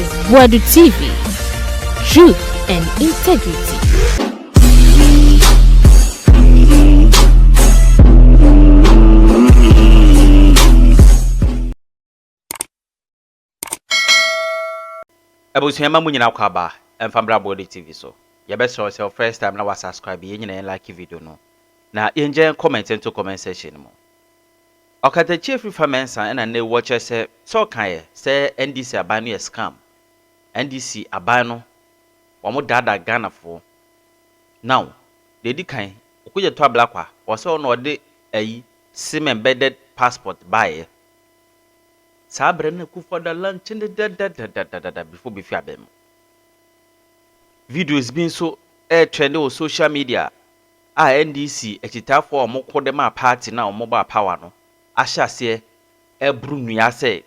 is Boadu TV. Truth and integrity. Abusiama munyina kwaba emfambra Boadu TV so. You best show yourself first time na wa subscribe yen like video no. Na yenje comment into comment section mo. Okatakyie Afrifa mensa na ne watch say so kan say NDC aban no scam. NDC aban no omo dada Ghana for. Now, they di kan Okudzato ablakwa was so no de ayi sim embedded passport buy. Sabre na ku for the lunch before abem. Videos being so trend on social media. NDC echitafo omo kodema party na omo power no. Ashase ebru nua se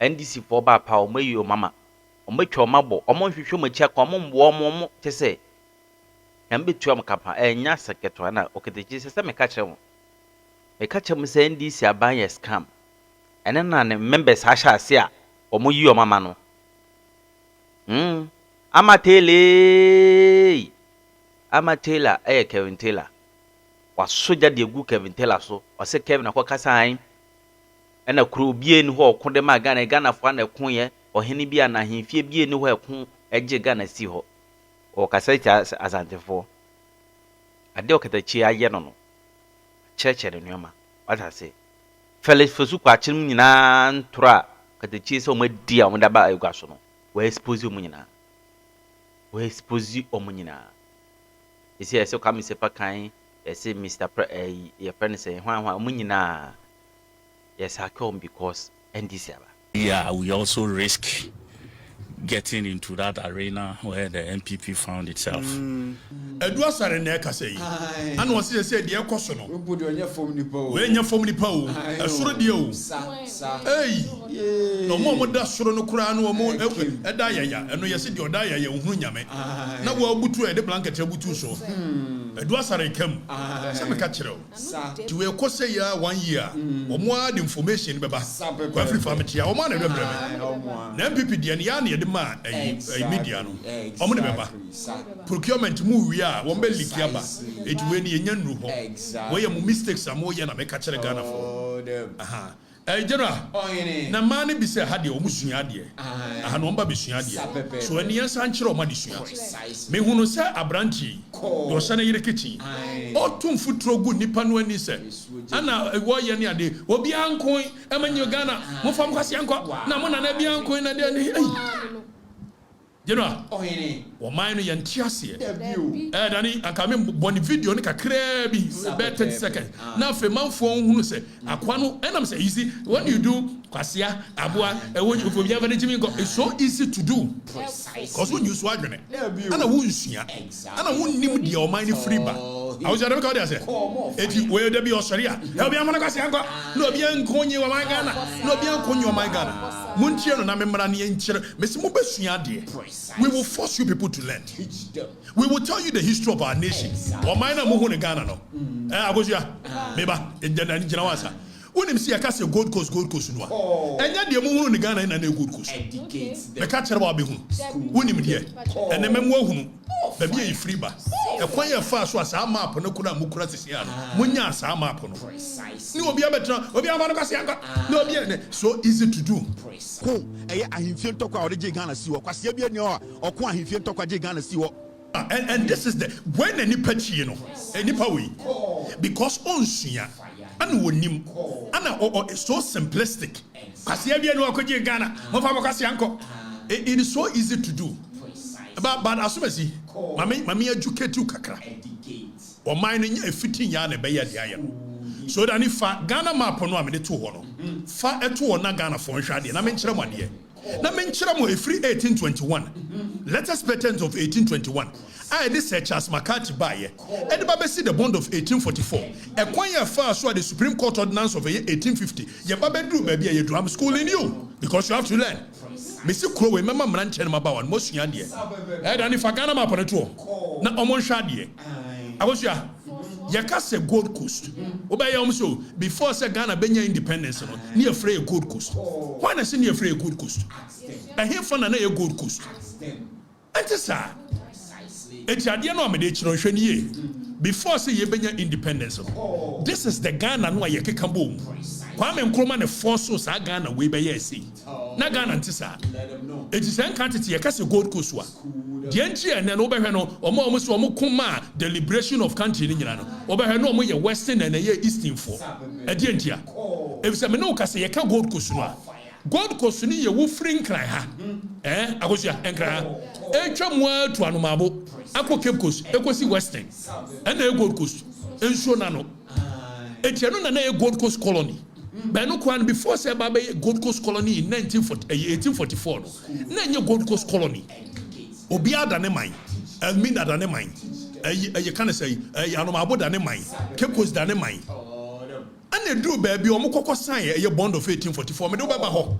NDC for ba power omayi mama. Ometwa omabo omo hwehwe machi akwa omo omo tese. Nambetu am kapa enya secretary na Okatakyie se me ka kire mo. Me ka kire mo se NDC aban ye scam. Ene na ne members ashase a omo yi omama no. Amatela Kevin Taylor. Was soja de gu Kevin Taylor so. O se Kevin akokasa an. Ena kuro bie ni ho konde ma Ghana fo na ekon ye. Ohene bia na hemfie bie ni ho ekon eje Ghana si ho. O kasa cha azantefo. Ade Okatakyie aye no. Chechere nyoma. What I say. Felix fosu kwa chim nyina ntora Okatakyie se o madi a mo ba egwa so no. We expose mu nyina. We expose o mu nyina. Isi ese come se pa kan ese Mr. Your friend say hwan mu nyina. Yes, I come because NDC. Yeah, we also risk getting into that arena where the MPP found itself. Edwa sare na ka say. Ana won say de ekoso no. We do nya fom nipa o. We nya fom nipa o. Esoro de o. Hey. No mo da soro no kura no mo eda yaya. Eno yesi de oda yaya ohunu nyame. Na wo abutu e de blanket abutu so. Edwa sare kam. Se me ka kire o. Ti we ko say ya 1 year. Omo ad information beba. Ko Afrifa me tia. Omo na de breme. Na MPP de ne ya na de ma media no. Omo de beba. Procurement mu wi a wo be likiaba. Eti we ni enya nru ho. We am mistakes am wo ye na me ka kire Ghana for. Aha. General. Na mani bi se ha de omusua de. Aha no mba besua de. So ani yansa nkire o ma de sua. Me hunu se abranchi. Do se na yire kitchen. O tum futuro gu nipa no ani se. Ana wo ye ne ade. Obi ankon emanyo Ghana. Mo fam kwase anko. Na mo na na bi ankon na de. General. O mine no yantiase. Dani akame boni video ni kakra bi be 30 seconds. Na fe manfo hunu se akwa no enam say easy when you do kwasia aboa ewo ofobia va jimi go it's so easy to do because when you swag ne ana wo nsua ana wo nim de o mine free ba I was just going to say, if you be Australia, he'll be a Manacasanco, no be unconny or my Ghana, no be unconny or my Ghana. Munchian and Amembrani and Miss Mubesiadi. We will force you people to learn. We will tell you the history of our nation. Or mine are Mohun Ghana. No, I was ya, Meba, in Janawasa. When him see a castle Gold Coast no. And yet the Mohun Ghana in a Gold Coast. The catcher will be whom. When him here. And the Memo. Baby a free ba. A choir fast was a map no kura mukura sisiano. Munya sa map no. No be a better, obi amanokasianga. No be so easy to do. Ko eh ahimfie ntokwa ode Ghana siwo. Kwase bia ne o ko ahimfie ntokwa Ghana siwo. And this is the when any patchy you know. Any power because onsuya and wonim and so simplistic. Kwase bia ne o ko Ghana. Mo fa mokasianko. It is so easy to do. But as soon as he, Mammy educate you kakra. Or mine in a 15 yarn a bay at the iron. So that if Ghana map on 2 far at 2 na Ghana for Shadi, and I mention 1 year. Na mention a free 1821. Letters patent of 1821. I this such as McCarthy by and the Babesi the bond of 1844. A choir far so the Supreme Court ordinance of 1850. Your Babbe do maybe a drum school in you because you have to learn. Mr. Crow, remember Manchen Mabawan, most yandia. And if I can't map on a tour, not almost shady. I was ya. Yakase Gold Coast. Obey so before say Ghana Benya independence, near Frey Gold Coast. Why not say near Frey Gold Coast? I hear from an Gold Coast. And it's sad. It's a dear nomination before say Benya independence. This is the Ghana no Yakambum. Kwame Nkrumah ne force so sa Ghana we be yesi. Na Ghana ntisa. It is an quantity yakase Gold Coast wa. The entry and then obehwe no omo so omo kuma the liberation of country ni nyina no. Obehwe no omo ye western and ye eastern for. E di entia. If say me no kase ye ka Gold Coast no a. Gold Coast ni ye wo free nkran ha. Akosia nkran ha. Etwa mo atu anomabo. Akọ Cape Coast, ekosi western. And the Gold Coast. Enso na no. Etiano na ye Gold Coast colony. But no kwan before say baba Gold Coast colony in 1844 no. Na nye Gold Coast colony. Obi adane man. Elmin adane man. You can say anomabo dane man. Cape Coast dane man. And they do baby omo kokko sign ye bond of 1844 me do baba ho.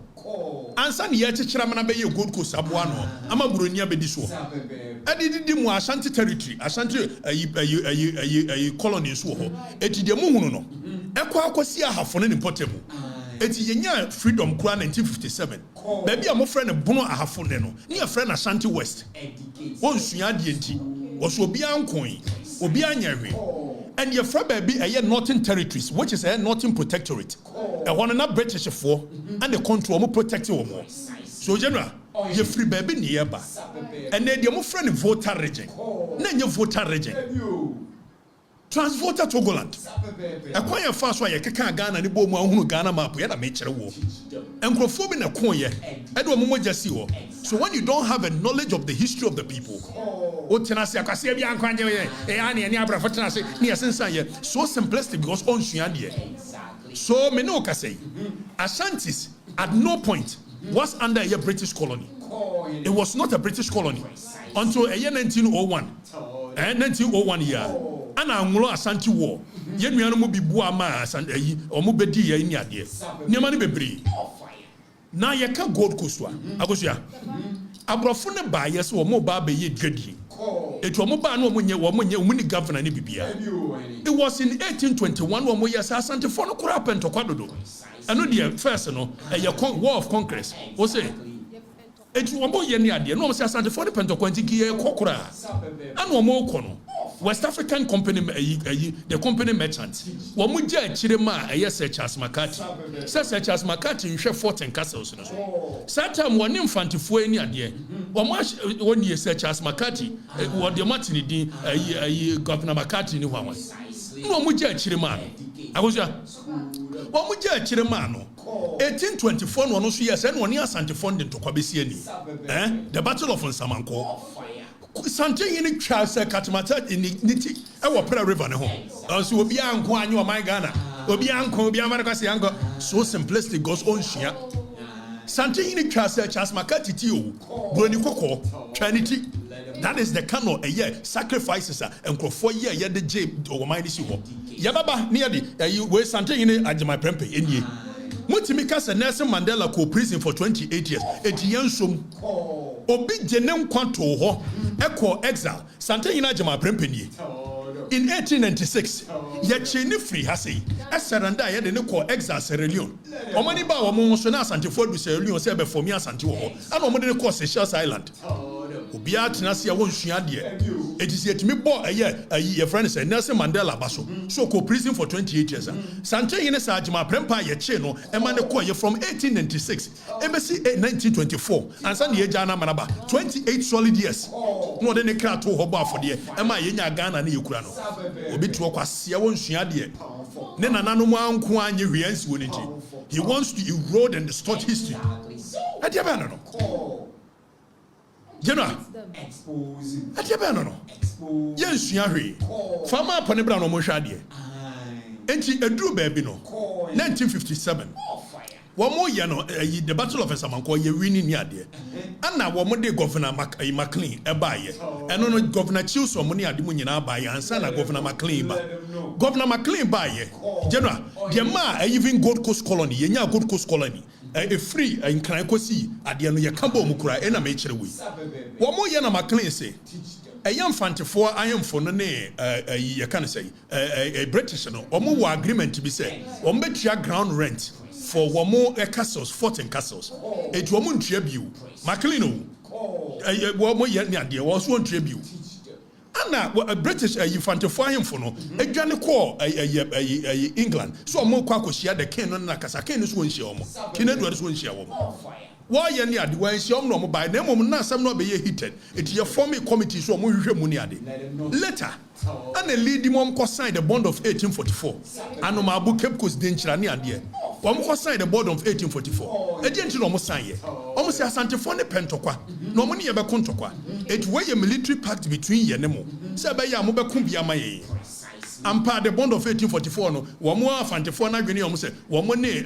Ansa ne ye kyekira mana be ye Gold Coast aboa no. Ama buronia be di so. Adidi mu Ashanti territory, Ashanti colony so ho. Eti de mu hunu no. Ekwa akosi ahafo ne portable. Eti yenya freedom kura 1957. Baby a mo friend ne bono ahafo ne no. Ne friend Ashanti West. Won sua de enti. Wo so obi ankon. Obi anyahwe. And your friend baby a Northern Territories, which is a Northern Protectorate. A one na British for and the control mo protect you more. So general, you free baby nearby. And then your friend voter region. Then your voter region. Transvoter Togoland. Acquire fast why you can't Ghana and the Bomo who Ghana map, we had a major war. And Crofobin a coin, Edward Momo. So when you don't have a knowledge of the history of the people, so simplistic because on Shiania. So Menoka say, Ashantis at no point was under a British colony. It was not a British colony until a year 1901. And 1901 year. And I'm Ashanti war. Yet me no be buama and or mubedi ya ini adie. Niamani bebre. Na ye ka Gold Coast wa. Agosia. Abrofo ne ba yes wo mo ba be ye dwadi. Etu mo ba no mo nye governor ne bibia. It was in 1821 wo mo yes Asante for no kura pentokwa dodo. Eno de first no a war of conquest. Wo say etu wo mo ye ni adie no mo say Asante for the pentokwa ntiki ye kokura. Anu mo kono. West African company, the company merchants. Wamuja Chirema, Sir Charles McCarthy. Sir Charles McCarthy in Fort and Castles. Satam one infant for any idea. Wamush 1 year Sir Charles McCarthy, what the Martin, Governor McCarthy in one. Wamuja Chiremano. I was Wamuja Chiremano. 1824 one years and 1 year Santa Fondin to Kwabisiani. The Battle of Nsamanko. Something in the Charles Katamata in Niti, our prayer river. Also, will be uncle and you are my Ghana. Will be uncle, be America's younger. So simplistic goes on share. Something in the Charles McCarthy, Brony Coco, Trinity. That is the canon a year sacrifices and for 4 years, the Jabe or my issue. Yababa nearly, you were something in it at my prempe in ye. Mutimika and Nelson Mandela co-prison for 28 years. Etiensum Obi Jenem Quanto Ho Echo Exile Santa Inajama Prempeni. In 1896, Yachini Free Hasi, Esseranda had a co exile Sierra Leone. Omani Ba Monsona Santiford Sierra Leone Sebe for me Santiago, and Omani Coast Seychelles Island. Obiat Nasia won't Shiadia. It is yet me boy a year friend said Nelson Mandela Basso, so co-prison for 28 years. Santa Ines Ajama Prempa Yacheno, Emmanuel Koye from 1896, Embassy 1924, and Sandy Jana Manaba, 28 solid years. More than a car to Hoba for the Emma Yena Ghana and Ukraine. Obi to Kwasia won't Shiadia. Nena Nanuma Kwanya Riens Unity. He wants to erode and distort history. At Yabano. General, at Yabano. Yes, Yahweh. Farmer Panebran Moshadi. Enti Edu Babino. 1957. One more yano, the Battle of Samanko, ye winning yard. And now one more day Governor McLean, a buyer. And on Governor Chills or money at the Munina buyer, and son of Governor McLean. Governor McLean buyer. General, the ma even Gold Coast colony, Yenya Gold Coast colony. A free in Krankosi at the end of Yakambo Mukura and a major way. One more yana McLean say. yam fantefoɔ ayamfo no ne you can say a British no omo wɔ agreement to be say omo betua ground rent for womo castles, 14 castles. It womo ntua bio. Maclean womo yɛ ne adeɛ wo so ntua bio. Ana a British fantefoɔ ayamfo no adwane kɔ England. So omo kwa koshia the king no na kasa king no so nhyia omo. King no do so nhyia omo. Why ye ni ade wan si omno mo by na mom na asem no be ye heated it ye form a committee so mo hwehwe mu ni ade later and a lead mom ko sign the bond of 1844 and ma abu Cape Coast denchira ni ade wom ko sign the bond of 1844 e di enti no mo sign ye omo se asantefo ne pentokwa no mo ne ye be kontokwa it wey a military pact between ye ne mo se be ya mo be ko bia ma ye ampa the bond of 1844 no womo afantefo na dwene omo se womo ne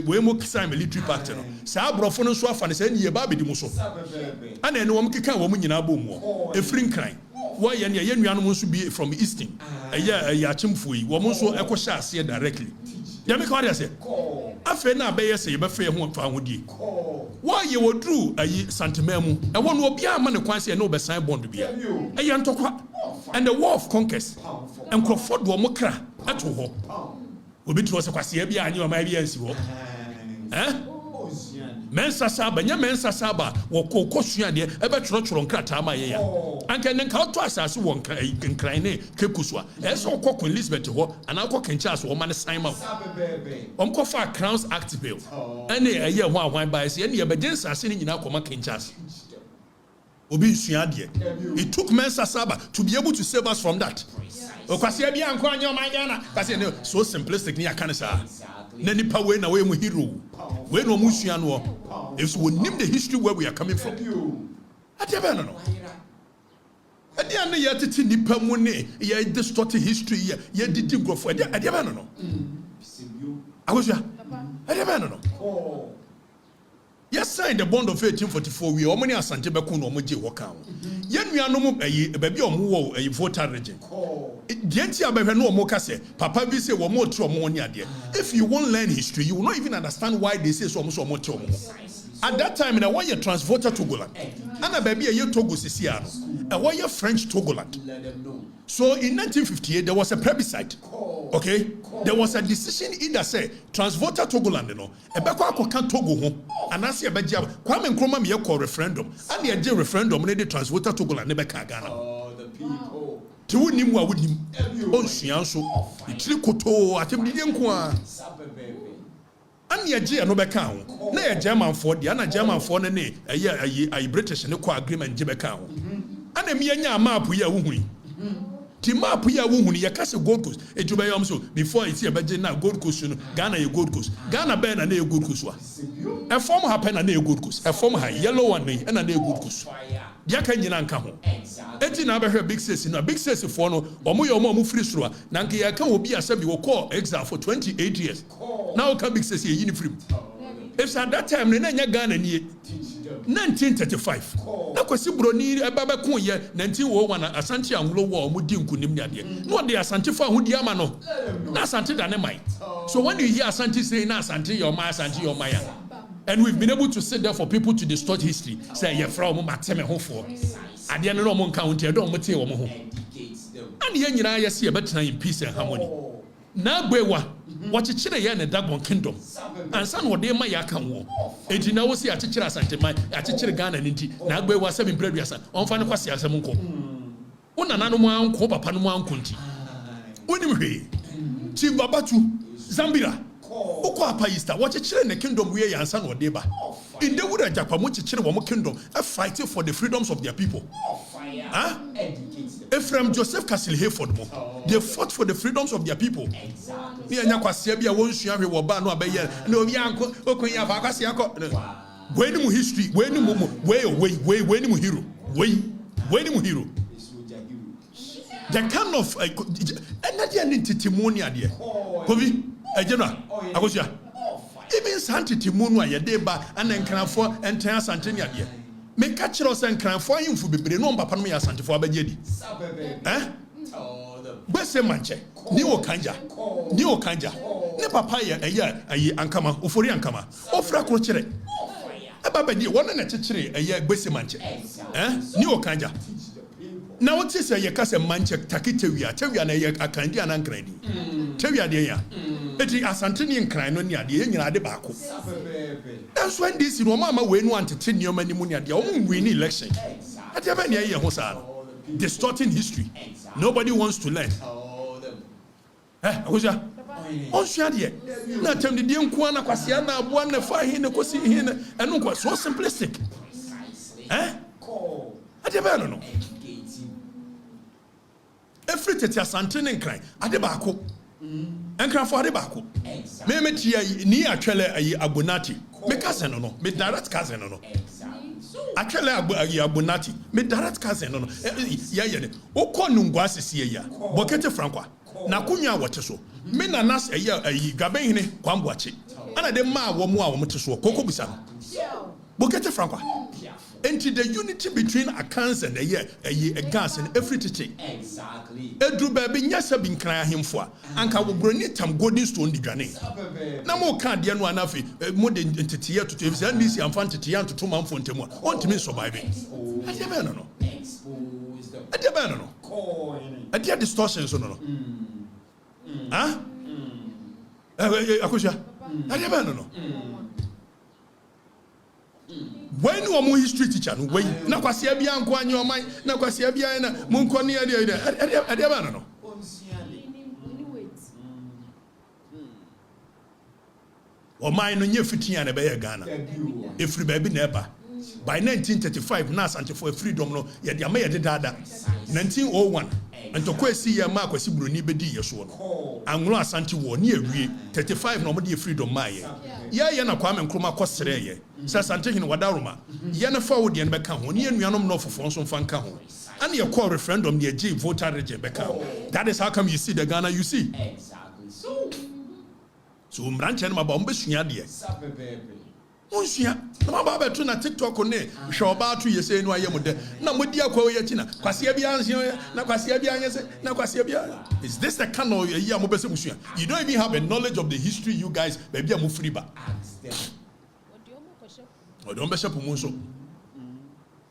we mo sign military pact no sa abrofo no so afa ne se ne ye ba bedi mu so ana ne womo keka womo nyina bo mu efiri nkran wo ye ne ye nuanom nso bi from eastern achimfo yi womo nso ekosha ase directly ya me ka wade ase afa na be ye se ye be fa ho fa hodie wo ye wodru santemam e wo no obi ama ne kwan se ne obe sign bond bia ye ntokwa and the war of conquest and Crawford wo mokra ato ho obi tro se kwase bia anye o ma bia nsi ho mensa saba nya mensa saba wo kokosua de e be tro nkrata ma ye ya anka ne nka to asase wo nkran ne kekusua e so kokon Elizabeth ho ana kokon Charles wo ma ne sign ma ko fa Crowns Act bill ene eye ho ahwan ba se ene ye be gensase ne nyina koma King Charles obi sua de it took mensa saba to be able to save us from that okwase bia anko anya o ma Ghana kwase ne so simplistic ni aka ne sa na nipa we na we mu hero we no mu sua no if we name the history where we are coming from adiaba no adia na ya tete nipa mu ne ya distort history ya didi grofo adiaba no agosua adiaba no yes signed the bond of 1844 we omani asante beku no omoje wo kan ye nuanom baabi omo wo voter region dienti abehwe no omo ka se papa bi se wo mo tro omo ni ade if you won't learn history you will not even understand why they say so omo tro omo at that time na one year transvoter Togoland ana baabi ye Togo sisia no one year French Togoland so in 1958 there was a plebiscite okay there was a decision either say transvoter Togoland no ebekwa akoka Togo ho anase ebegya Kwame Nkrumah me call referendum and ye je referendum ne de transvoter Togoland ne beka Ghana the people ti wonim wa wonim onsua so itiri koto atemdide nko a an ye je no beka ho na ye German for dia na German for ne ayi British ne ko agreement je beka ho ana me nya map ye wo huni ti map ya wo huni ya kase Gold Coast ejuba yom so before it be na Gold Coast no Ghana ye Gold Coast Ghana be na ye Gold Coast wa e form happen na ye Gold Coast e form ha yellow one na ye Gold Coast dia kan nyina nka ho enti na be hwe big six no big six for no omo ye omo free stroa na nka ya kan obi asabi wo call exam for 28 years now kan big six ye yini free if at that time na nya Ghana ni 1935 na kwasi broni ebaba kun ye 1901 na Asante Anglo wo mo di nkunim ne ade no de Asante fa ho di ama no na Asante da ne mai so when you hear Asante say na Asante your maya and we've been able to sit there for people to distort history say ye fra mo mateme ho fo ade no mo nka ho ntia do mo tie wo mo ho and ye nyina ye se ye betena in peace and harmony na gbewa wachichire ye ne Dagbon kingdom ansa no de ma ya kan wo enti na wo si achichire Asante man achichire Ghana ninti na gbewa 7 preduasa onfa ne kwase asem nko wona nanu mu anko papa no mu anko nti wonim hwe ti babatu Zambira uko apa Easter wachichire ne kingdom we ya ansa no de ba in the wood Japan mo chichire wo mo kingdom fighting for the freedoms of their people Ephraim Joseph Castle Hayford mo they fought for the freedoms of their people ni anya kwase bia won sua hwe wo ba no abeye na obi anko okonya fa kwase anko we ni mu history we ni mu we ni mu hero we ni mu hero the kind of energy and testimony ade kobi ejena akosia even sanctity munu ayede ba anenkranfo enten Asante ne ade me ka kire osen nkranfo ayimfu bebre no papa no ya Asantefo abagye di gbese manche ni okanja ne papa ya ayi ankama ofori ankama ofra kro kire eba badi wona na kire gbese manche ni okanja na what is a yakasa manche takitewia tewia na ye akandi anankredi tewia de ya eti asanteni nkran no ni ade nyina de baako that's when this no mama we no antete nioma ni mu ni ade o mu win election ade ba na ye ho sa distorting history nobody wants to learn akoja on share de na tem de nko na kwase na abo na fa hin na kosi hin na eno ko so simplistic ade ba no every tete asantene nkran ade baako nkran fo ade baako me metia ni atwele ayi abonati me cousin no me direct cousin no atwele ayi abonati me direct cousin no ye okọ nungwa asisi ya bokete frankwa na kunya wote so me na nas ayi gaben hine kwamboache ana de ma wo mu a wo mete so kokko busa bokete frankwa into the unity between accounts and a gas and everything. Exactly. Edru baby nyasa bin kran ahemfo a anka wo broni tam golden stone di dwane. Na mo ka de no anafi mo de entity to if say NDC am fan tete to to manfo ntemu a ontimi survive. Ade be no. Expose the. Ade be no. Ade distortions no. Ah? Akusha. Ade be no. When you are history teacher, no way. Na kwasi abia anko anyo man, na kwasi abia na munko ne ade no. O man no nye fitia na be ye Ghana. Efri baby na eba. By 1935 na asante for freedom no ye de ama ye de dada. 1901 antokwa esi ye ma kwasi broni bedi ye so no. Anwlo asante wo ne awie 35 no mo de freedom ma ye. Ye na Kwame Nkrumah kosere ye. Sa asante hine wadaroma. Ye na fa wo de be ka ho ne anuanom no fofo so mfa nka ho. And ye call referendum ne agi voter rege be ka ho. That is how come you see the Ghana you see. Exactly. So mranche na ba mbesua de. Onsia na ba ba to na TikTok ne hwe oba to yese enu ayem de na modi akwa ye china kwase bia anse na kwase bia anyese na kwase bia. Is this the kind of year mo bese musua? You don't even have a knowledge of the history you guys baby am free ba. Odom be shepu mu so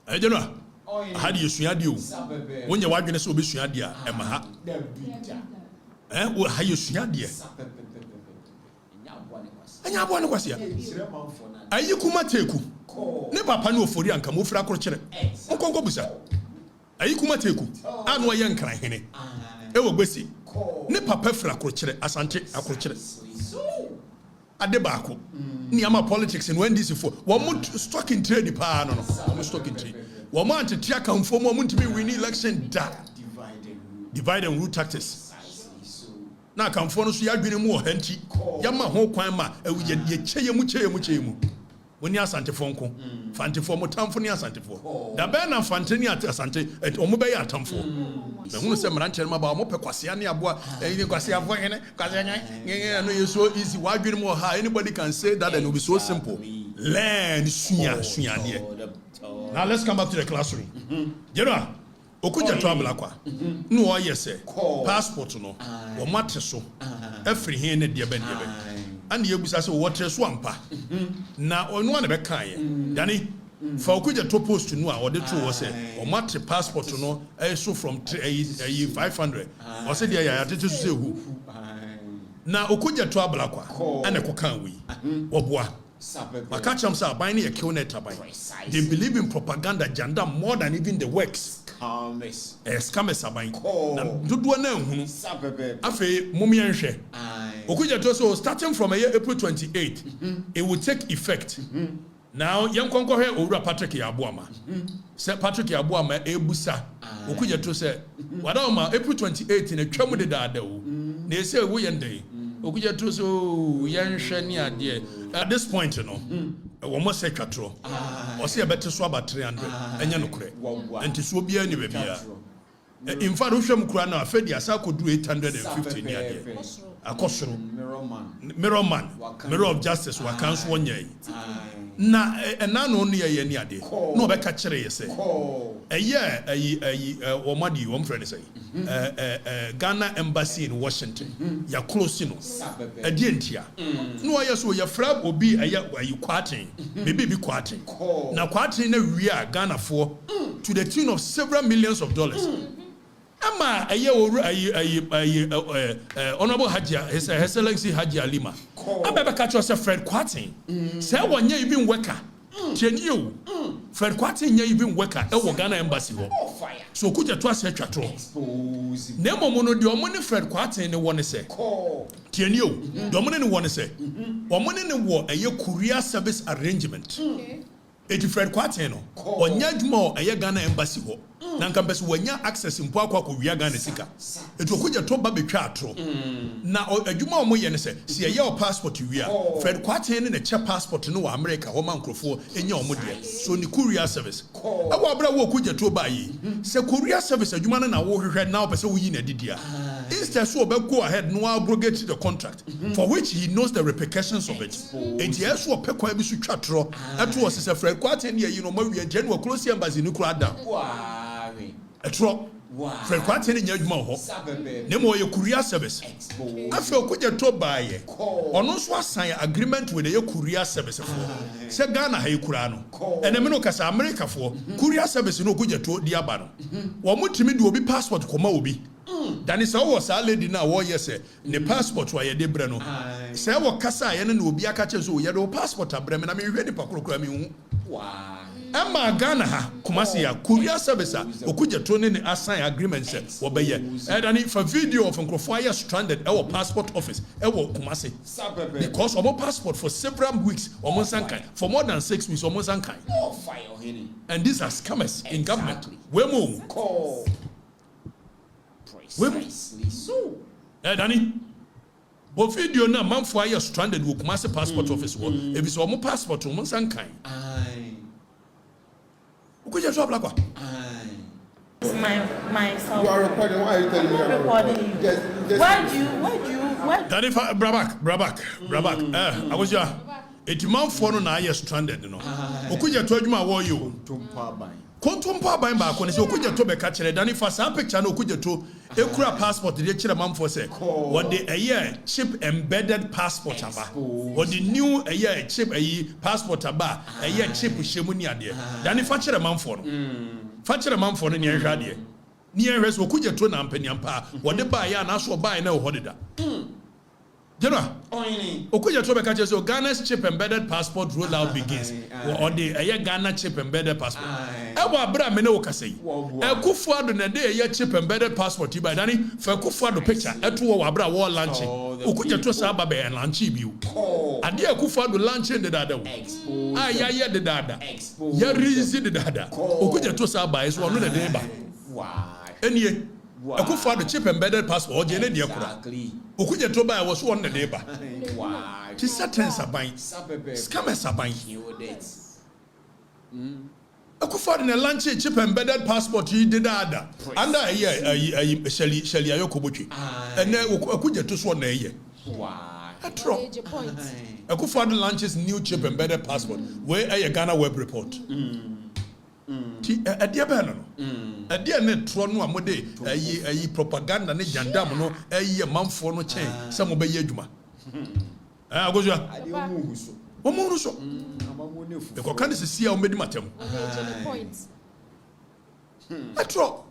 eje no ha de yesua de o wonye wadwene se obesua de a ema ha wo ha yesua de anya abo ne kwase ayi kuma teku ne papa ne ofori anka mo fira korokere nkonko busa ayi kuma teku anu ye nkran hene e wo gbesi ne papa fira korokere asante akorokere ade baako ni ama politics in NDC for wo mo stock in trade pa no mo stock in trade wo mo antetia kanfo mo ntimi win election da divide and rule tactics na kanfo no so ya dwene mu ohanti ya ma ho kwan ma ye cheye mu woni asante fonko fante fo mo tamfo ni asante fo da be na fante ni asante o mo be ya tamfo be hunu se mranche ma ba mo pe kwase ane aboa ni kwase afo hene kwase nya no you so easy wa dwene mu ha anybody can say that and it will be so simple learn suya de. Now let's come back to the classroom. You know Okudzato ablakwa no o yese passport no o mate so every here ne de be and ye busa se wo tre so ampa na onu na be kan ye dani fa Okudzato post no a o de to wo se o mate passport no so from 500 o se de ya tete so se hu na Okudzato ablakwa ana ko kan wi oboa makacham sa ban ne kill net aban. They believe in propaganda agenda more than even the works. Scammers aban na dodo na ehunu afi mumie nhwe Okudzato so starting from April 28 it will take effect. Now yankonko he owura Patrick Yabuama say Patrick Yabuama ebusa Okudzato say wadama April 28 na twam de daada o na say wo yende Okudzato so yanhwe ni ade at this point no wo mo say twatro o say better so about 300 enya no kure enti so bia ni bia in fact wo hwem kura na afedi asa kodu 850 ni ade akosoro mirror of justice wa kanso wonye na no ye ni ade no be ka kire ye say wo madi wo mfrɛ ne say Ghana embassy in Washington ya close no ade ntia no ya so ya fra obi ayi kwaten bebe bi kwaten na kwaten na wi a Ghana fo to the tune of several millions of dollars. Ama Honorable Hajia, His Excellency Hajia Lima. Ababa catch us a Fred Quartin. Say one year even worker. You Fred Quartin even worker. Ghana embassy. So could you trust her chatro? Nemo mono the money Fred Quartin the one say. You the money one say. One money in the war a courier service arrangement. Eti Fred Quarteno onya dwuma o eye Ghana embassy ho na nka mpese wonya access mpo akwa ko wia Ghana sika eti okugye to ba betwa atro na adwuma o mo ye ne se eye o passport wia Fred Quarteno ne che passport no wa America ho mankrofo enya o mo de so ni courier service awo abra wo okugye to ba yi se courier service adwuma na wo hwehwe na o pese wo yi na didia instead so be go ahead no abrogate the contract for which he knows the repercussions of it eti yeso o pekwa bi su twatro eto wo se Fred Quarteno ye no ma wi agye no close embassy ni kura da etro Fred Quarteno nya adwuma ho ne mo ye courier service afi okugye to baaye ono so asan agreement with the courier service for se Ghana ha yikura no ene me no kasa America for courier service no okugye to di aba no wo mutimi de obi passport koma obi dan is how was lady na wo yese ne passport wa ye de bre no se wo kasa ye ne obi aka che so ye de passport abre me na me hwe ni pakrokura me hu Emma Ghana ha Kumasi ya courier service okugye to ne assign agreement se wo be ye and if a video of Nkrofo stranded our passport office ewo Kumasi because our passport for several weeks almost sankai for more than 6 weeks almost sankai and these are scammers in government wemo precisely so Danny o video na manfo aye stranded wo Kumasi passport office wo ebi so mo passport mo sankai my self. You are recording. Why are you telling me I'm recording? Just why do you Daddy Brabak. I was ya. It man for no na stranded no. Okuja to adwuma wo yo. Kontumpa ban ba ko ne se okuja to be ka kire Danny fa sa picture na okuja to ekura passport de kire man for say what the chip embedded passport aba what the new chip passport aba chip shemu ni ade Danny fa kire man for no fa kire man for no ne ehwa de ni ehwe so okuja to na mpaniampa what the ba ya na so ba na ho de da General, okuja to be ka kire so Ghana's chip embedded passport rollout begins or the Ghana chip embedded passport Ewa abra me ne wo kasa yi Kufuado na de chip embedded passport yi ba dani fa Kufuado picture eto wo abra wo launch okuja to sa ba be launch bi wo ade Kufuado launch de dada wo ya de dada ya rizi de dada okuja to sa ba is wo no de ba enie Kufuado chip embedded passport o je ne de ekura okuja to ba wo so wo no de ba ti sentence aban scammers aban Akufo na launch chip embedded passport yi did ada under Shelley Ayokobotwe and akuje to so na eye atro Akufo launches new chip embedded passport where Ghana web report ti adia ba no adia ne tro no amode propaganda ne jandam no manfo no chen se mo be ye adwuma agozua Omo so. The kokani se sia o medi matem. Atro.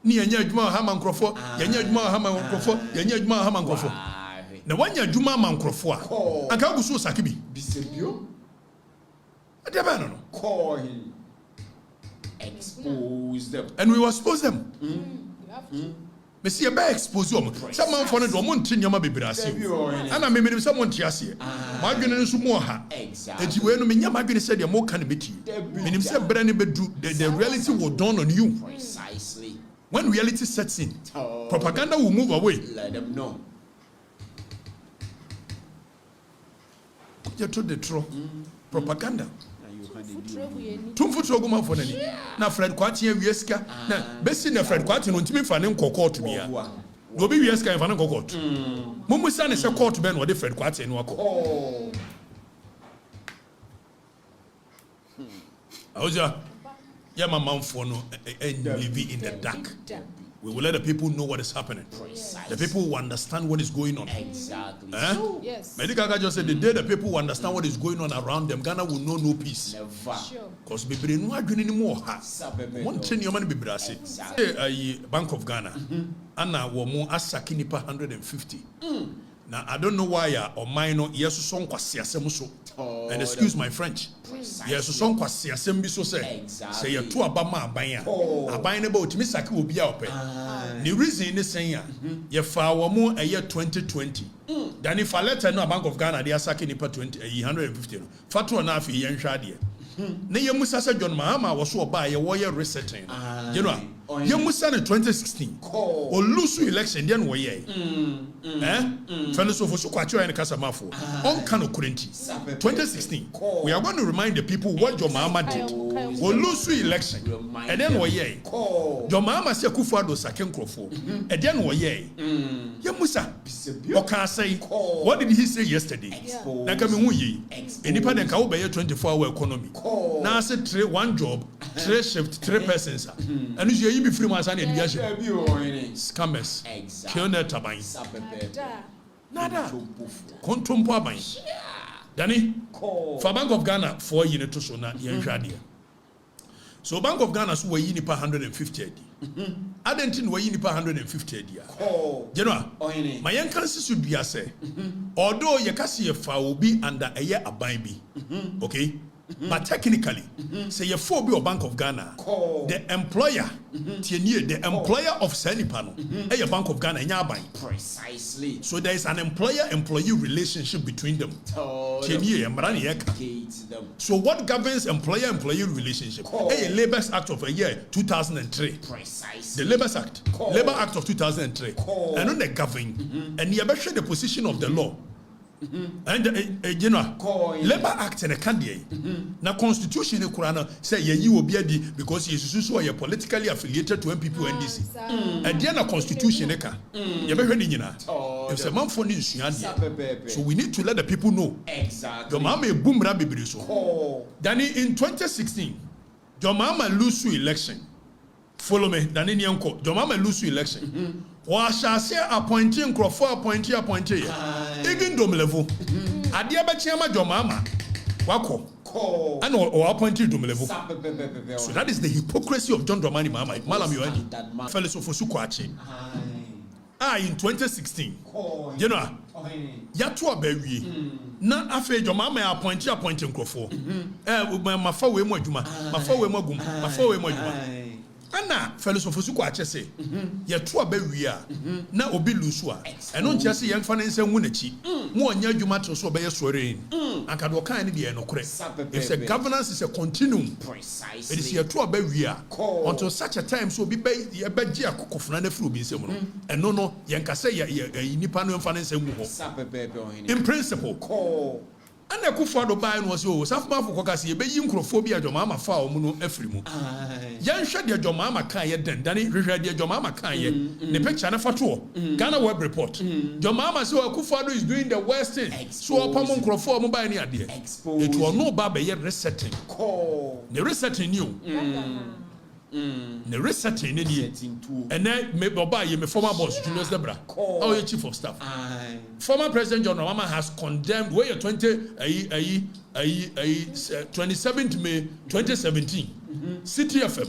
Ni enya adwuma ha mankrofo, enya adwuma ha mankrofo, enya adwuma ha mankrofo. Na wanya adwuma mankrofo a. Anka gusu sakibi. Bisebio. Adia ba no. Call him. Expose them. And we will expose them. You have to. Me see be expose them. Some man for no do mon tinyama bebrase. Ana me me some mon tiase. Ma dwene nso mo ha. Enti we no me nya ma dwene se de mo kan beti. Menim se bre ne bedu the reality will dawn on you. Precisely. When reality sets in, propaganda will move away. Let them know. You to the true propaganda. Tumfutro guma for nani na Fred Quartien wieska na besi na Fred Quartien ntimi fa ne nkokort bia no bi wieska fa ne nkokort mumusa ne se court be no de Fred Quartien no akọ Oja ya mamamfo no live in the dark We will let the people know what is happening. The people will understand what is going on. Exactly. Yes. Medical guy just said the day the people will understand what is going on around them, Ghana will know no peace. Never. Because we no agree anymore. One thing you man be brase. Bank of Ghana. Anna wo mo asaki nipa 150. Now I don't know why or minor yes so kwasiasem so. And excuse my French. Yes so kwasiasem bi so say. Say you to abama aban a. Aban ne ba otimi saki obi a ope. The reason is saying you fa wo mo 2020. Then if I let no Bank of Ghana they asaki nipa 150 no. Fatu na afi yen hwa de. Na ye musa say John Mahama was so ba ye wo ye resetting. You know. Ye musa in 2016. Or lose election then wo ye. Fellows of Okatakyie and Kasamafo. On Kano Kurenti. 2016. We are going to remind the people what John Mahama did. Or lose election. And then wo ye. John Mahama say Akufo-Addo second crofo. And then wo ye. Ye musa. Oka say what did he say yesterday? Na kame hu ye. Enipa den ka wo be 24-hour economy. Now I said 1 job, 3 shift, 3 persons. And you be free man and scammers. Kill net taban. Nada. Kontompo aban. Dani. For Bank of Ghana 4 years to so na yen hwade. So Bank of Ghana so we nipa 150 adi. Adentin we nipa 150 adi. General. My yen kan sisu bia say. Although ye kase ye fa obi under eye aban bi. Okay? But technically, say you for be Bank of Ghana, the employer, the employer of Senipano, a Bank of Ghana, precisely. So there is an employer-employee relationship between them. So what governs employer-employee relationship? A Labour Act of a year 2003. Precisely. The Labour Act, Labour Act of 2003, and on the govern, and you better the position of the law. And you know, Labour Act and a candidate. Now Constitution in Quran say you will be a because you so are politically affiliated to MPP or NDC. And then a Constitution eka. You better know. It's a man for news. So we need to let the people know. Exactly. Your mama boom rabi so. Then in 2016, your mama lose election. Follow me. Then in Yanko, your mama lose election. Wa shall say appointing Crawford appointee. Even dom level. Adia ba chiama your mama. Wako. And or appointed dom level. So that is the hypocrisy of John Dramani Mama. Malam Yoani. Fellows of Okudzato. In 2016. You know. Yatua bewi. Na afe your mama appointing Crawford. Mafa we mo adwuma. Mafa we mo gum. Mafa we mo adwuma. Anna fellows of Okudzato say, "Ye to be we are na obi lusu a eno ntia se yemfa ne nsam wunachi mo onya adwuma to so be yesore anka do kan ne de enokore if the governance is a continuum precisely it is ye to be we are until such a time so be ye beji akokofuna na furu bi nsam no eno no yenka say ye nipa no yemfa ne nsam wu ho in principle and Akufo-Addo buy no was yo safma for kokase ye be yi nkrofo bi adwoma fa o mu no afiri mu yan hwe de adwoma ma kan ye den dane hwehwe de adwoma ma kan ye ne picture na fato Ghana Web Report adwoma ma say Akufo-Addo is doing the worst thing so opam nkrofo mo buy ne ade it will no ba be ye resetting the resetting you the resetting ne die and then me oba ye me former boss Julius Debra how you chief of staff former president John Mahama has condemned where 27th May 2017 City FM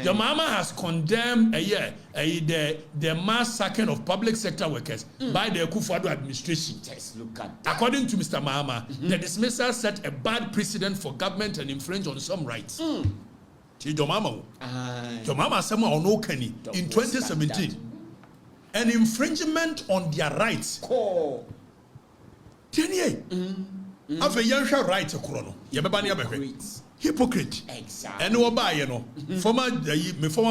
John Mahama has condemned the mass sacking of public sector workers by the Akufo-Addo administration. Just look at that. According to Mr. Mahama, the dismissal set a bad precedent for government and infringe on some rights. Jomama Sama on Okani in 2017. An infringement on their rights. 10 years. After Yansha rights, hypocrite. Exactly. And no buy, former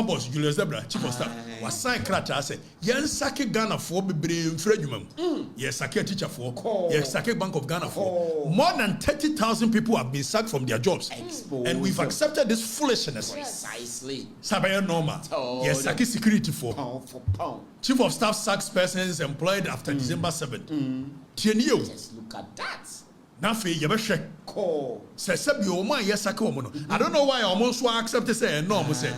boss Julius Debra, chief of staff, was signed Krata say, Yan Sake Ghana for be brave Fredumum. Yes, Sake teacher for, yes, Sake Bank of Ghana for. More than 30,000 people have been sacked from their jobs. And we've accepted this foolishness. Precisely. Sabaya Norma. Yes, Sake security for. Pound. Chief of staff sacks persons employed after December 7th. Just look at that. Now fe yebehwe Call. say sabi o man yesake wo no. I don't know why almost so accept say no mo say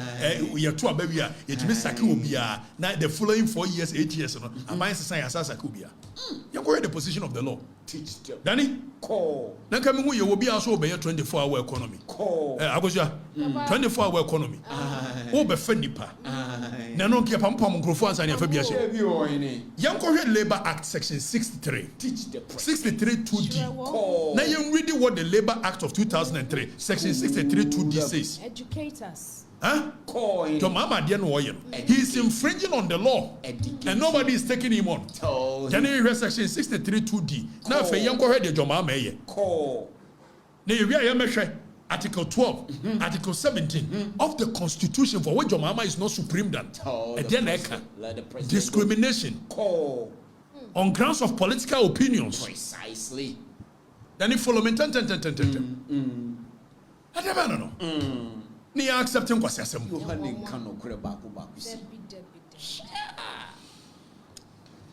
ye to abawi a yetimi sake obi a na the following 4 years 8 years no aban sesan asasake obi a. You go the position of the law. Teach them. Danny Call. na kame hu ye obi a so obey 24-hour economy. Call. Agosua 24-hour economy. Wo be fa nipa. Na no nke pampam nkrofo ansa ne afa bi ahye. Baby or any. Yanko Labor Act section 63. Teach the president. 63 2D. Call. Now you read what the Labor Act of 2003 section 63 2D says. Educate us. Huh? Call. Your mama didn't know him. He is infringing on the law. Educate. And nobody is taking him on. Tell Then him. you read section 63 2D. Now if you go ahead your mama Call. now you read Article 12, Article 17 of the Constitution for which your mama is not supreme than. Tell And the then president. Let the president. discrimination Call. on grounds of political opinions. Precisely. Then you follow me. I don't know. Ni accepting kwasi asem. You hadn't can no crab back.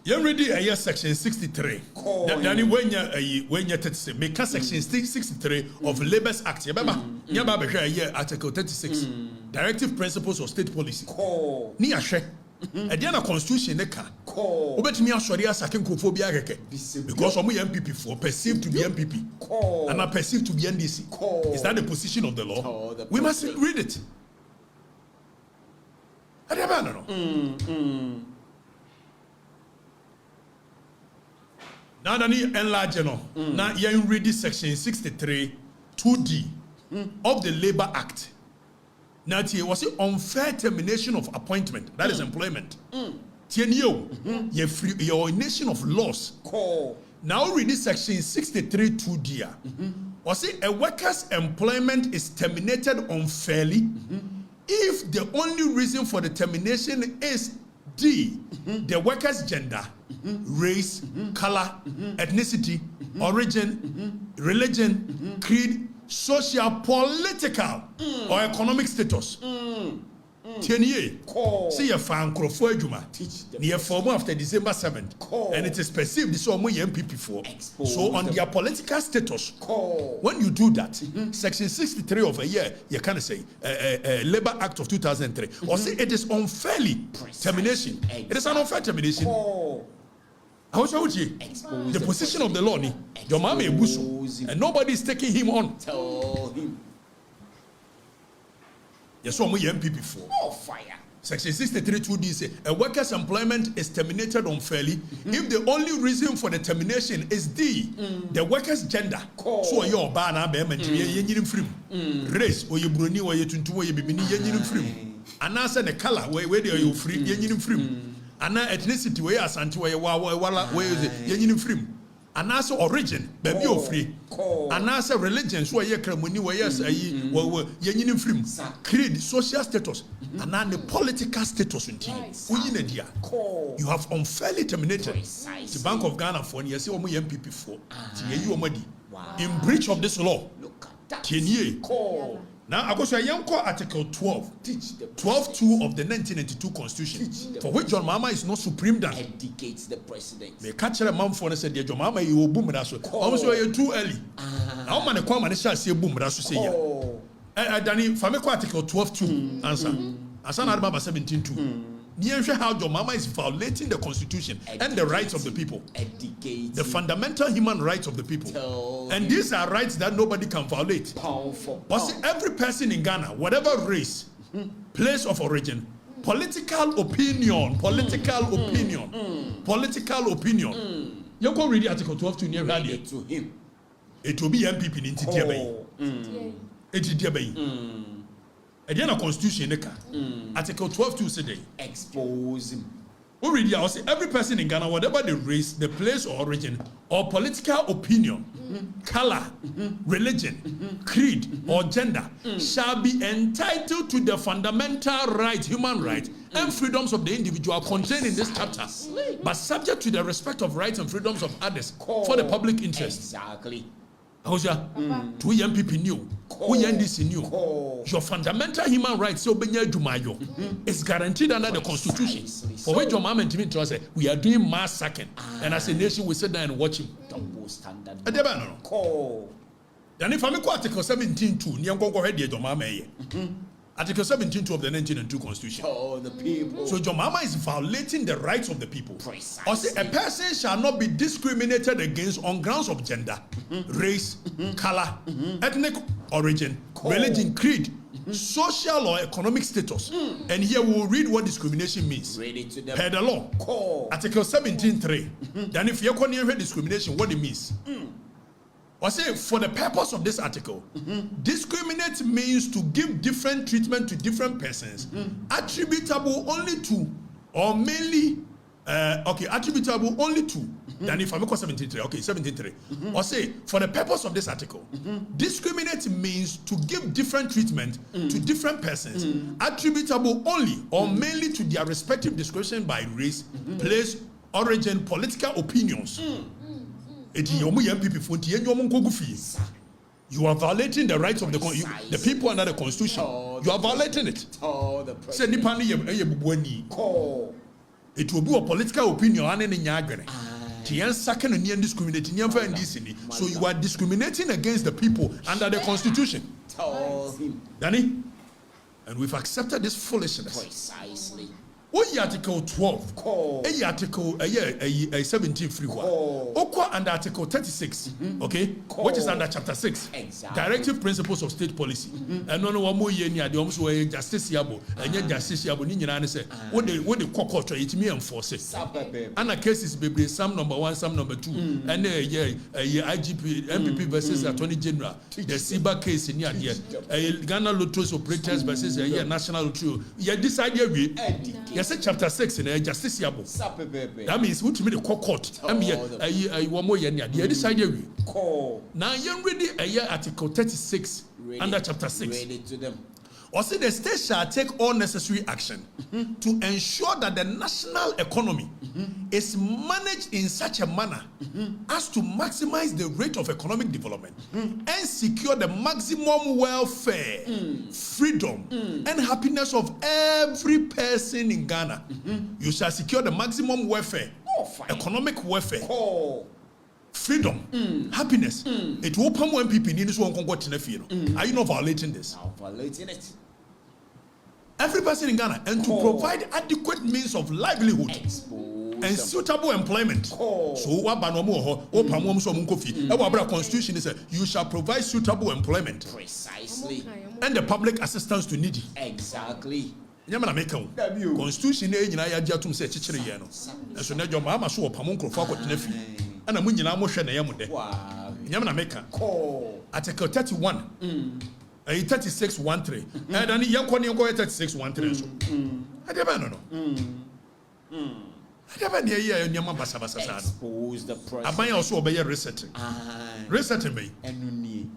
You ready a year section 63. Then when you 36 make section 63 of Labour's Act. You remember? You remember here article 36. Directive principles of state policy. Call. Ni ahwe. E dey na constitution ne ka. Call. Obetimi asori asake nkofo bi akeke. Because omo MPP for perceived to be MPP. Call. And are perceived to be NDC. Call. Is that the position of the law? Call the We must president. read it. I don't know. Now that you enlarge no. Now you read this section 63 2D of the Labor Act. Now it was unfair termination of appointment. That is employment. Your nation of laws. Call. Now read this section 63 2D. Was it a worker's employment is terminated unfairly if the only reason for the termination is D, the worker's gender, race, color, ethnicity, origin, religion, creed, social, political, or economic status. Call. See your fan crofo adwuma. Near form after December 7th. Call. And it is perceived this is MPP for. So on their political status, Call. when you do that, section 63 of a year, you can say Labor Act of 2003, or say it is unfairly termination. It is an unfair termination. Call. How shall you? The position of the law, ni your mama ebuso, and nobody is taking him on. Tell him. Yes, so MPP for. Oh, fire. Section 63 2D say a worker's employment is terminated unfairly if the only reason for the termination is the worker's gender. So your bana be mention free race or you bruni or you tuntu or you bibini yenyin free. And answer the color where they are you free yenyin free. And ethnicity where asante where wala where yenyin free. And also origin baby o free. And also religion so ye kremoni where yes ayi yenyin free. Creed social status. And now the political status in you have unfairly terminated the Bank of Ghana for and you see MPP for in breach of this law. Now I go to Article 12, 12.2 of the 1992 Constitution, for which John Mama is not supreme than. Educates the president. They catch a man for and said, John Mama, you will boom that's almost you're too early. Now man come and shall say boom that's say yeah. Danny, Fameko Article 12.2 answer. Answer number 17.2. How John Mama is violating the Constitution and the rights of the people. The fundamental human rights of the people. And these are rights that nobody can violate. But see, every person in Ghana, whatever race, place of origin, political opinion, you go read Article 12 to near to him. It will be MPP in Titiabe. Again, a constitution, Article 12.2 today. Expose him. We read here, say every person in Ghana, whatever the race, the place or origin, or political opinion, color, religion, creed, or gender, shall be entitled to the fundamental rights, human rights, and freedoms of the individual contained in this chapter, but subject to the respect of rights and freedoms of others for the public interest. Exactly. To MPP new, we NDC new. Your fundamental human rights so is guaranteed under the Constitution. For which your mom and Timmy say we are doing mass sacking, and as a nation we sit there and watch him. Then if I'm Article 17.2, Nyango ready your mama. Article 17.2 of the 1902 Constitution. The people. So your mama is violating the rights of the people. Or say a person shall not be discriminated against on grounds of gender, race, color, ethnic origin, religion, creed, social or economic status. And here we will read what discrimination means. Read it to them. Per the law. Article 17.3. Then if you're going to hear discrimination, what it means. Or say, for the purpose of this article, discriminate means to give different treatment to different persons, attributable only to, or mainly, attributable only to, then if I make 73, 73. Or say, for the purpose of this article, discriminate means to give different treatment to different persons, attributable only or mainly to their respective discrimination by race, place, origin, political opinions. You are violating the rights of the people under the Constitution. You are violating it. It will be a political opinion. So you are discriminating against the people under the Constitution. Danny? And we've accepted this foolishness. Precisely. What Article 12? Article 17 free one. Under Article 36, okay, which is under Chapter 6, Directive Principles of State Policy. And no one more year near the almost way justiciable, and yet justiciable in your answer. What the court it may enforce it. And a case is baby, some number 1, some number 2, and IGP, MPP versus Attorney General, the SIBA case in here, Ghana Lottos operators versus a National Lotto. Yeah, this idea we. Yes, Chapter 6 in a justiciable. That means what to me the court. I'm here. One more year. The side here. Now you're ready a year Article 36 under Chapter 6. Read it to them. Or say the state shall take all necessary action to ensure that the national economy is managed in such a manner as to maximize the rate of economic development and secure the maximum welfare, freedom, and happiness of every person in Ghana. You shall secure the maximum welfare, economic welfare, freedom, happiness. It will come when people need this one. Are you not violating this? I'm violating it. Every person in Ghana, and to provide adequate means of livelihood and suitable employment. So what Constitution is you shall provide suitable employment. Precisely. And the public assistance to needy. Exactly. Constitution say so na your mama so opamon krofo akotena ana mu nyina mo hwe na yamude nyamna meka Article 31 3613 and then yanko 3613 so adeba no adeba ne ye nyama basa basa sa Expose the president. aban also obey resetting me Enuni.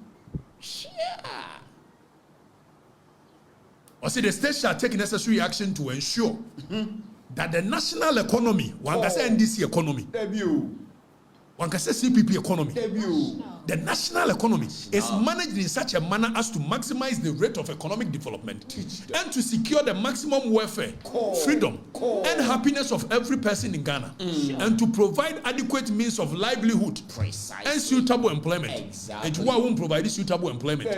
or say the state shall take necessary action to ensure that the national economy, one can say NDC economy, one can say CPP economy, the national economy is managed in such a manner as to maximize the rate of economic development and to secure the maximum welfare, freedom, and happiness of every person in Ghana, and to provide adequate means of livelihood and suitable employment. And who won't provide suitable employment?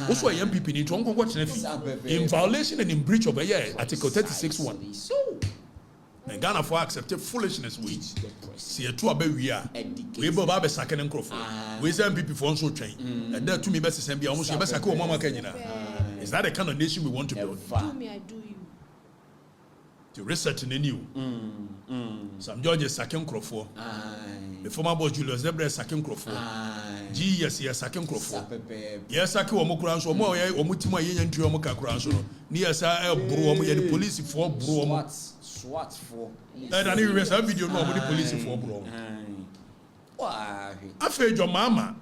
Also, a young people need to in violation and in breach of Article 36(1). And Ghana for accepted foolishness with see a two abe we are we bo ba be second nkrofo we say people for so train and that to me best send be almost be sake o mama kanyina. Is that the kind of nation we want to build? Do me, I do you. To research in the new some George second nkrofo the former boss Julius Zebra second nkrofo yes second nkrofo yes sake o mokura so mo ye o mutima ye nyantu o moka kura so ni yesa e buru o mo ye the police for buru o mo SWAT for. That I need a video no the police for bro. Why? I feel your mama.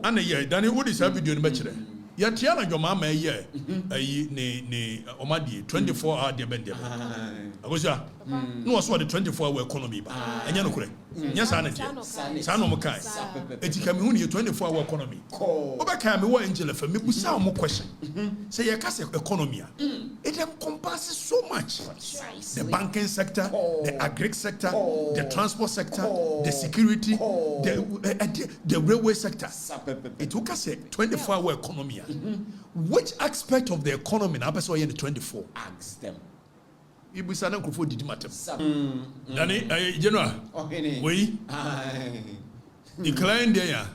And yeah, Danny, what is that video in the Yatiana Jomama ye ne omadi 24-hour debende. Agosia no was what the 24-hour economy ba. Enya no kure. Nya sa na tie. Sa no mo kai. Eti ka me hu ne 24-hour economy. Obeka me wo angel fa me busa mo question. Say ye ka say economy a. It encompasses so much. The banking sector, the agri sector, the transport sector, the security, the railway sector. It took us a 24-hour economy. Which aspect of the economy now person in the 24? Ask them. Ibu sana nkufo didi matem. Dani, general. We. Decline there.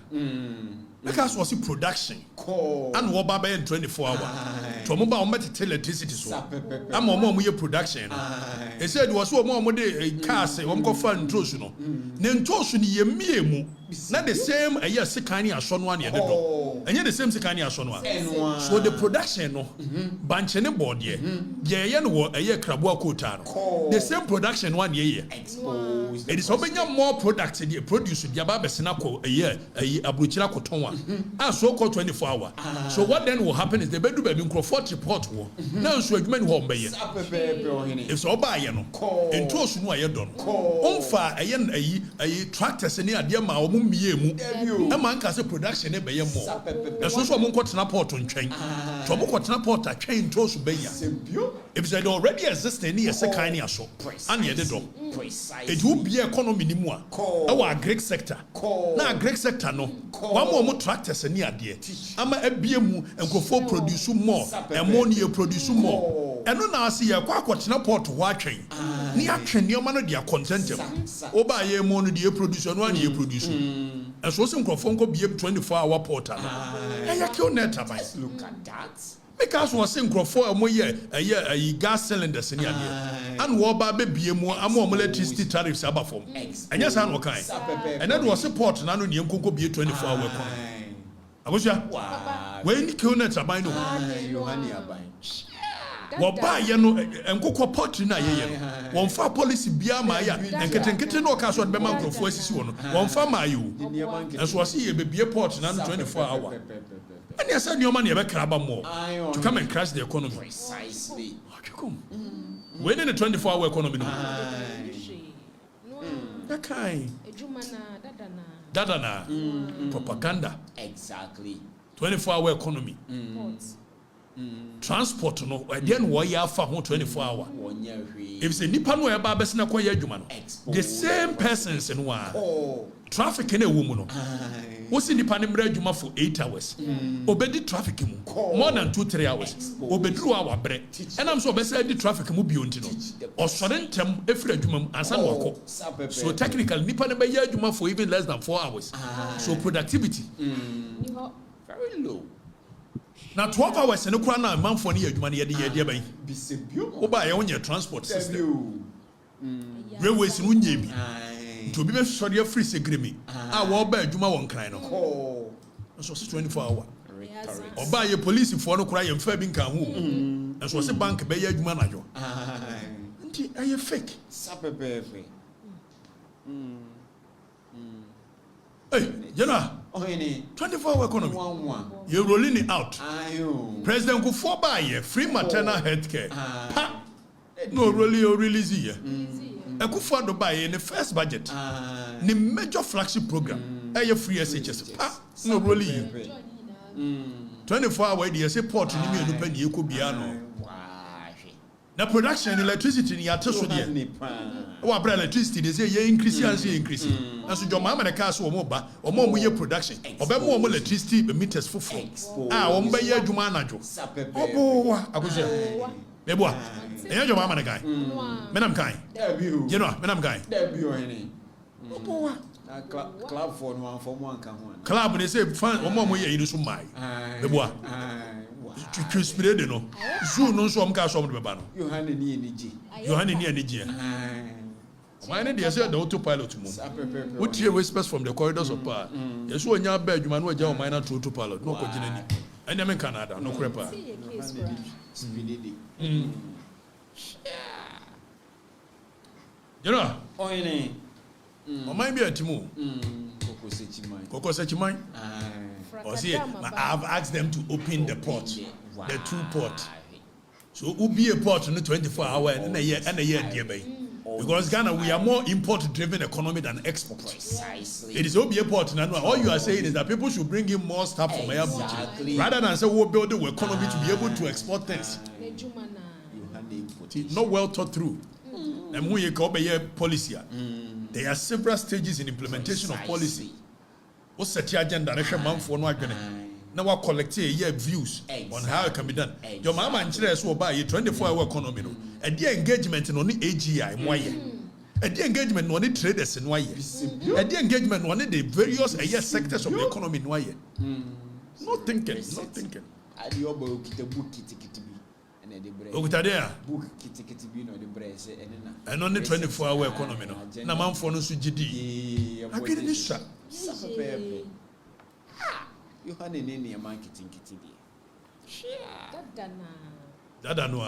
Because was production. And what baba in 24 hours. To mobile on electricity so. I'm more production. He said was so more de cars one go fund trosu no. Nen trosu ni ye miemu. Not the same a year sekani ashon one year the door. And yet the same sekani ashon one. So the production no banche ne board ye. Ye no a year krabua kota no. The same production 1 year. Exposed. It is opening more products the produce the ababa senako a year abruchila kotonwa. And so called 24 hours. So what then will happen is the bedroom be Crawford report war. Now so adwuma ho mbe ye. If so buy no. Ento so no aye don. Onfa aye tractors ne ade ma o mumie mu. E man ka se production e be ye mo. E so mo nkotena port ntwen. To mo kotena port atwen ento so be ya. If they already exist any second year so. And ye de don. It will be economy ni mu a. Our agri sector. Na agri sector no. One more tractors ni ade. Ama ebie mu enkofo produce more. Ammonia produce more. Eno na ase ye kwa kotena port ho atwen. Ni atwen ni o ma no dia content. Oba ye mo no dia produce no an ye produce. And so some crofon go be 24-hour portal. Yeah, kill net abai. Look at that. Because was saying crofon mo ye a gas cylinders ni ade. And wo ba be bie mu amo electricity tariffs aba form. And yes an okai. And that was support na no ni enkonko be 24-hour economy. Agosia. Wow. We ni kill net abai no. Yohani abai. Woba ye no enkokọ portrait na ye no won fa policy bia ma ya enketenkete no ka so de ma nkrofo asisi wo no won fa ma yo enso wose ye be bie port na 24 hour and you said your money e be kraba more to come and crash the economy Precisely. when in the 24-hour economy no that kind dadana propaganda Exactly. 24-hour economy transport no again wo ya fa ho 24 hour if say nipa no e ba besina kwa ya adwuma no the same persons in one traffic na ewo mu no wo si nipa ne mra adwuma for 8 hours obedi traffic mu more than 2-3 hours obedru hour bre enam so obesa di traffic mu bi onti no osore ntem efira adwuma mu ansa na wako so technically nipa ne ba ya adwuma for even less than 4 hours so productivity Very low. Now 12 hours and no na man for near money at the idea by Oba on your transport system. Railways in Unyabi to be sorry free agree. I will bear Juma one kind of so 24 hours. Or buy a police for no cry and fabbing can who as was a bank by your manager. Are you fake? Hey, you know, 24-hour economy. You're rolling it out. President go for buy free maternal health care. No, really, release here. I could for the buy in the first budget. The major flagship program. A free SHS. No, really. 24-hour idea support in the penny you could be ano. The production electricity in your test what electricity they say you increase and so your mama the car so or more production or be more electricity meters for on be your juma najo abuja meboa and your mama the guy menam kind you know menam guy club for one can one club they say fan or more you do so my meboa to spirit no zoo no so am ka so me ba no Yohani ni eniji why they say the autopilot mo what hear whispers from the corridors of power yes wo nya ba adwuma no agya o minor to autopilot no ko gina ni enya men Canada no krepa you know oyene o man bi atimu Koko Sechimai. Or see, I've asked them to open the port, the 2 port. So will be a port in the 24 hours and a year dear baby. Because Ghana, we are more import-driven economy than export. Precisely. It is only a port. All you are saying is that people should bring in more stuff from Airbuchi, rather than say we'll build the economy to be able to export things. Not well thought through. And when you call policy, there are several stages in implementation of policy. What's the agenda? Now we collect views on how it can be done. Your mama and children will buy a 24-hour economy. And the engagement in only AGI, and the engagement on the traders in and the engagement on the various sectors of the economy in Not thinking. And on the 24-hour economy. Now, man for no GD. I get this shot. You had an Indian marketing kitty. Dada no.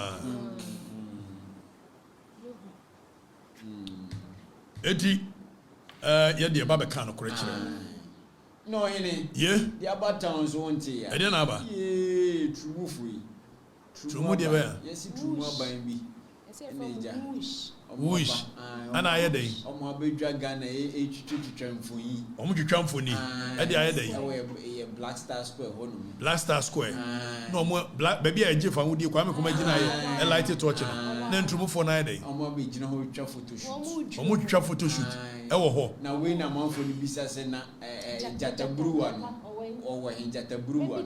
Eti ya de baba kan correct. No, any. Yeah. The about towns won't here. I didn't have. Yeah, true free. True de be. Yes, true more by me. Wish. And I had a. Omo abedwa Ghana twetwetwam for yi. Omo twetwam for ni. E dey ayeda yi. Black Star Square honum. Black Star Square. No mo black baby I jefa wudi kwa me kuma gina ye. E light torch no. Na ntumu for na ayeda yi. Omo abegina ho twa photo shoot. Omo twa photo shoot. E wo ho. Na we na man for the bisa say na Jata Brewer no. Owo hin Jata Brewer no.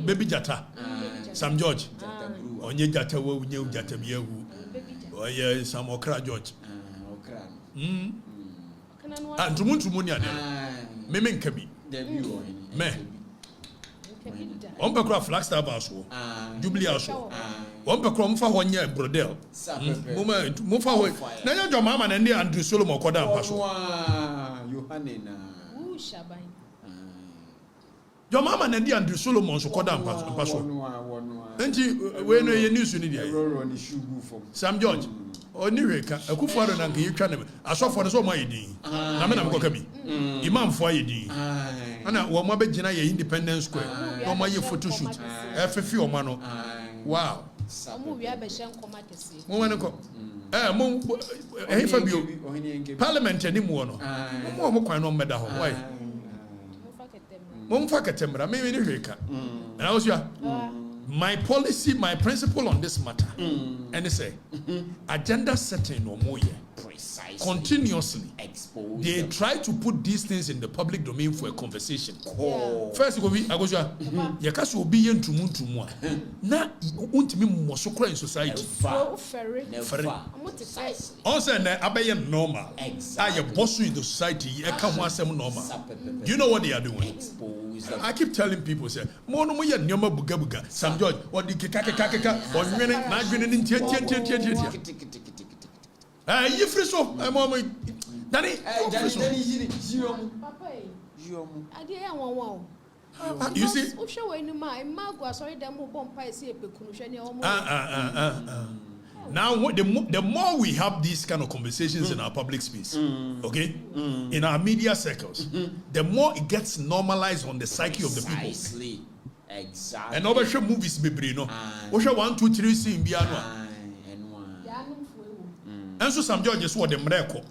Baby Jata. Sam George. Onye Jata wo nye Jata biahu. Oye Sam Okra George. Okra. Ntumu ni ade. Me nkabi. Me. On pe kra Flagstaff House wo. Jubilee House wo. On pe kra mfa ho nya Brodel. Mo fa ho. Na nya jo mama na ndi Andrew Solomon koda mpaso. Yohanena. Shaban. Your mama na ndi Andrew Solomon so koda mpaso. Enti we no ye news ni dia. Sam George. Oni reka akufo na nka yetwa ne asofo ne so mo ayedin. Na me na me koka bi. Imam fo ayedin. Ana wo mo abegina ye Independence Square. No mo ye photo shoot. Efefi o ma no. Wow. Omo wi abehye nkoma kese. Mo wane ko. Mo efa bio. Parliament ani mu no. Mo kwan no mmeda ho. Why? Mumfa ketembra me ni hweka. And I was my policy, my principle on this matter, and they say, agenda setting no more precisely continuously. Expose they them. try to put these things in the public domain for a conversation. First, I go yakaso obi yentumu na untimi mmosokra in society. Also, na abaye normal. Aye boss in the society, e ka ho asem normal. Do you know what they are doing? I keep telling people, say, mo no mo ye nyoma buga. Sam George, what the kaka, onwene na adwene ni tie. You free so, mama. Danny, you see? Now, the more we have these kind of conversations in our public space, okay, in our media circles, the more it gets normalized on the psyche of the people. Exactly. And over show movies, baby, no. Osha 1, 2, 3 scene biano. And so some judges what them record.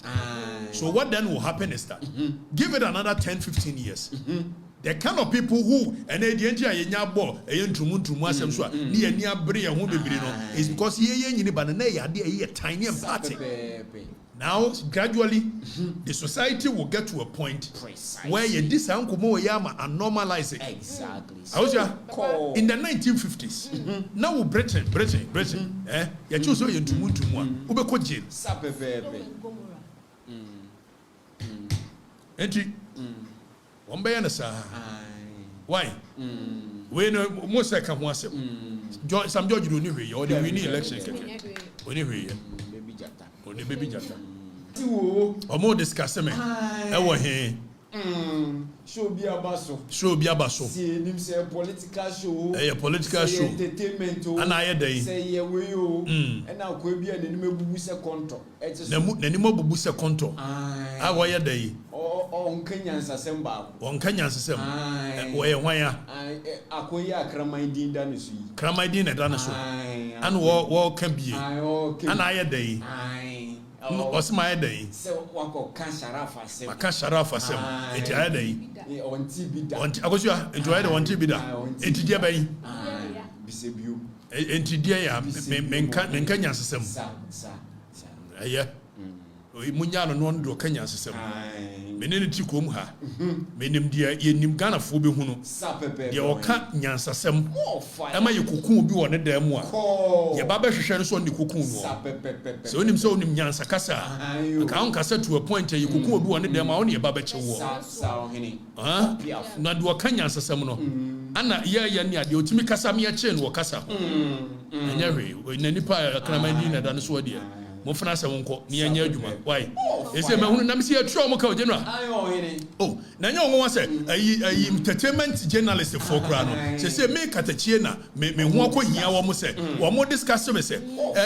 So what then will happen is that give it another 10, 15 years. The kind of people who and they is because ye tiny and party. Now gradually the society will get to a point where you this and normalize it. Exactly. In the 1950s, now Britain, you choose you to jail. Entry. One by answer. Why? When most I come once, some judge do new or the winning election. Only baby jata. Or more discussing. I want here. Show be abaso. Show be abaso. See him say political show. Political show. Entertainment. And I day. Say ye we yo. And now could be an enemy bubu se konto. Nenimo bubu se konto. Ah, why day? On Kenyans assemble. On Kenyans assemble. Where why? Akoya Kramaidin Danasu. Kramaidin Danasu. And what can be. And I day. What's my day? So, Wako Kasharafa said, Kasharafa said, it's a day. On Tibida. I was enjoyed on Tibida. It's dear bay. Bisebu. It's dear, men Kenya system. Yeah. Munyano no do Kenya system. Menene tikom ha. Menim dia yenim Ghana fo be hunu. Ye oka nyansasem. Ema ye kokun bi won da mu a. Ye ba be hwehwe so ne kokun no. So onim so onim nyansa kasa. Ka on kasa to a point ye kokun bi won da mu a on ye ba be che wo. Ah? Na do oka nyansasem no. Ana ye ne ade otimi kasa me che no kasa. Anya hwe na nipa Kramandi na da no so de. Mofana se wonko ni anya adwuma why ese me hunu na me se atwa mo ka general oh na nya won se ayi entertainment journalist for kra no se me Okatakyie na me hu akohia wo mo se wo mo discuss me se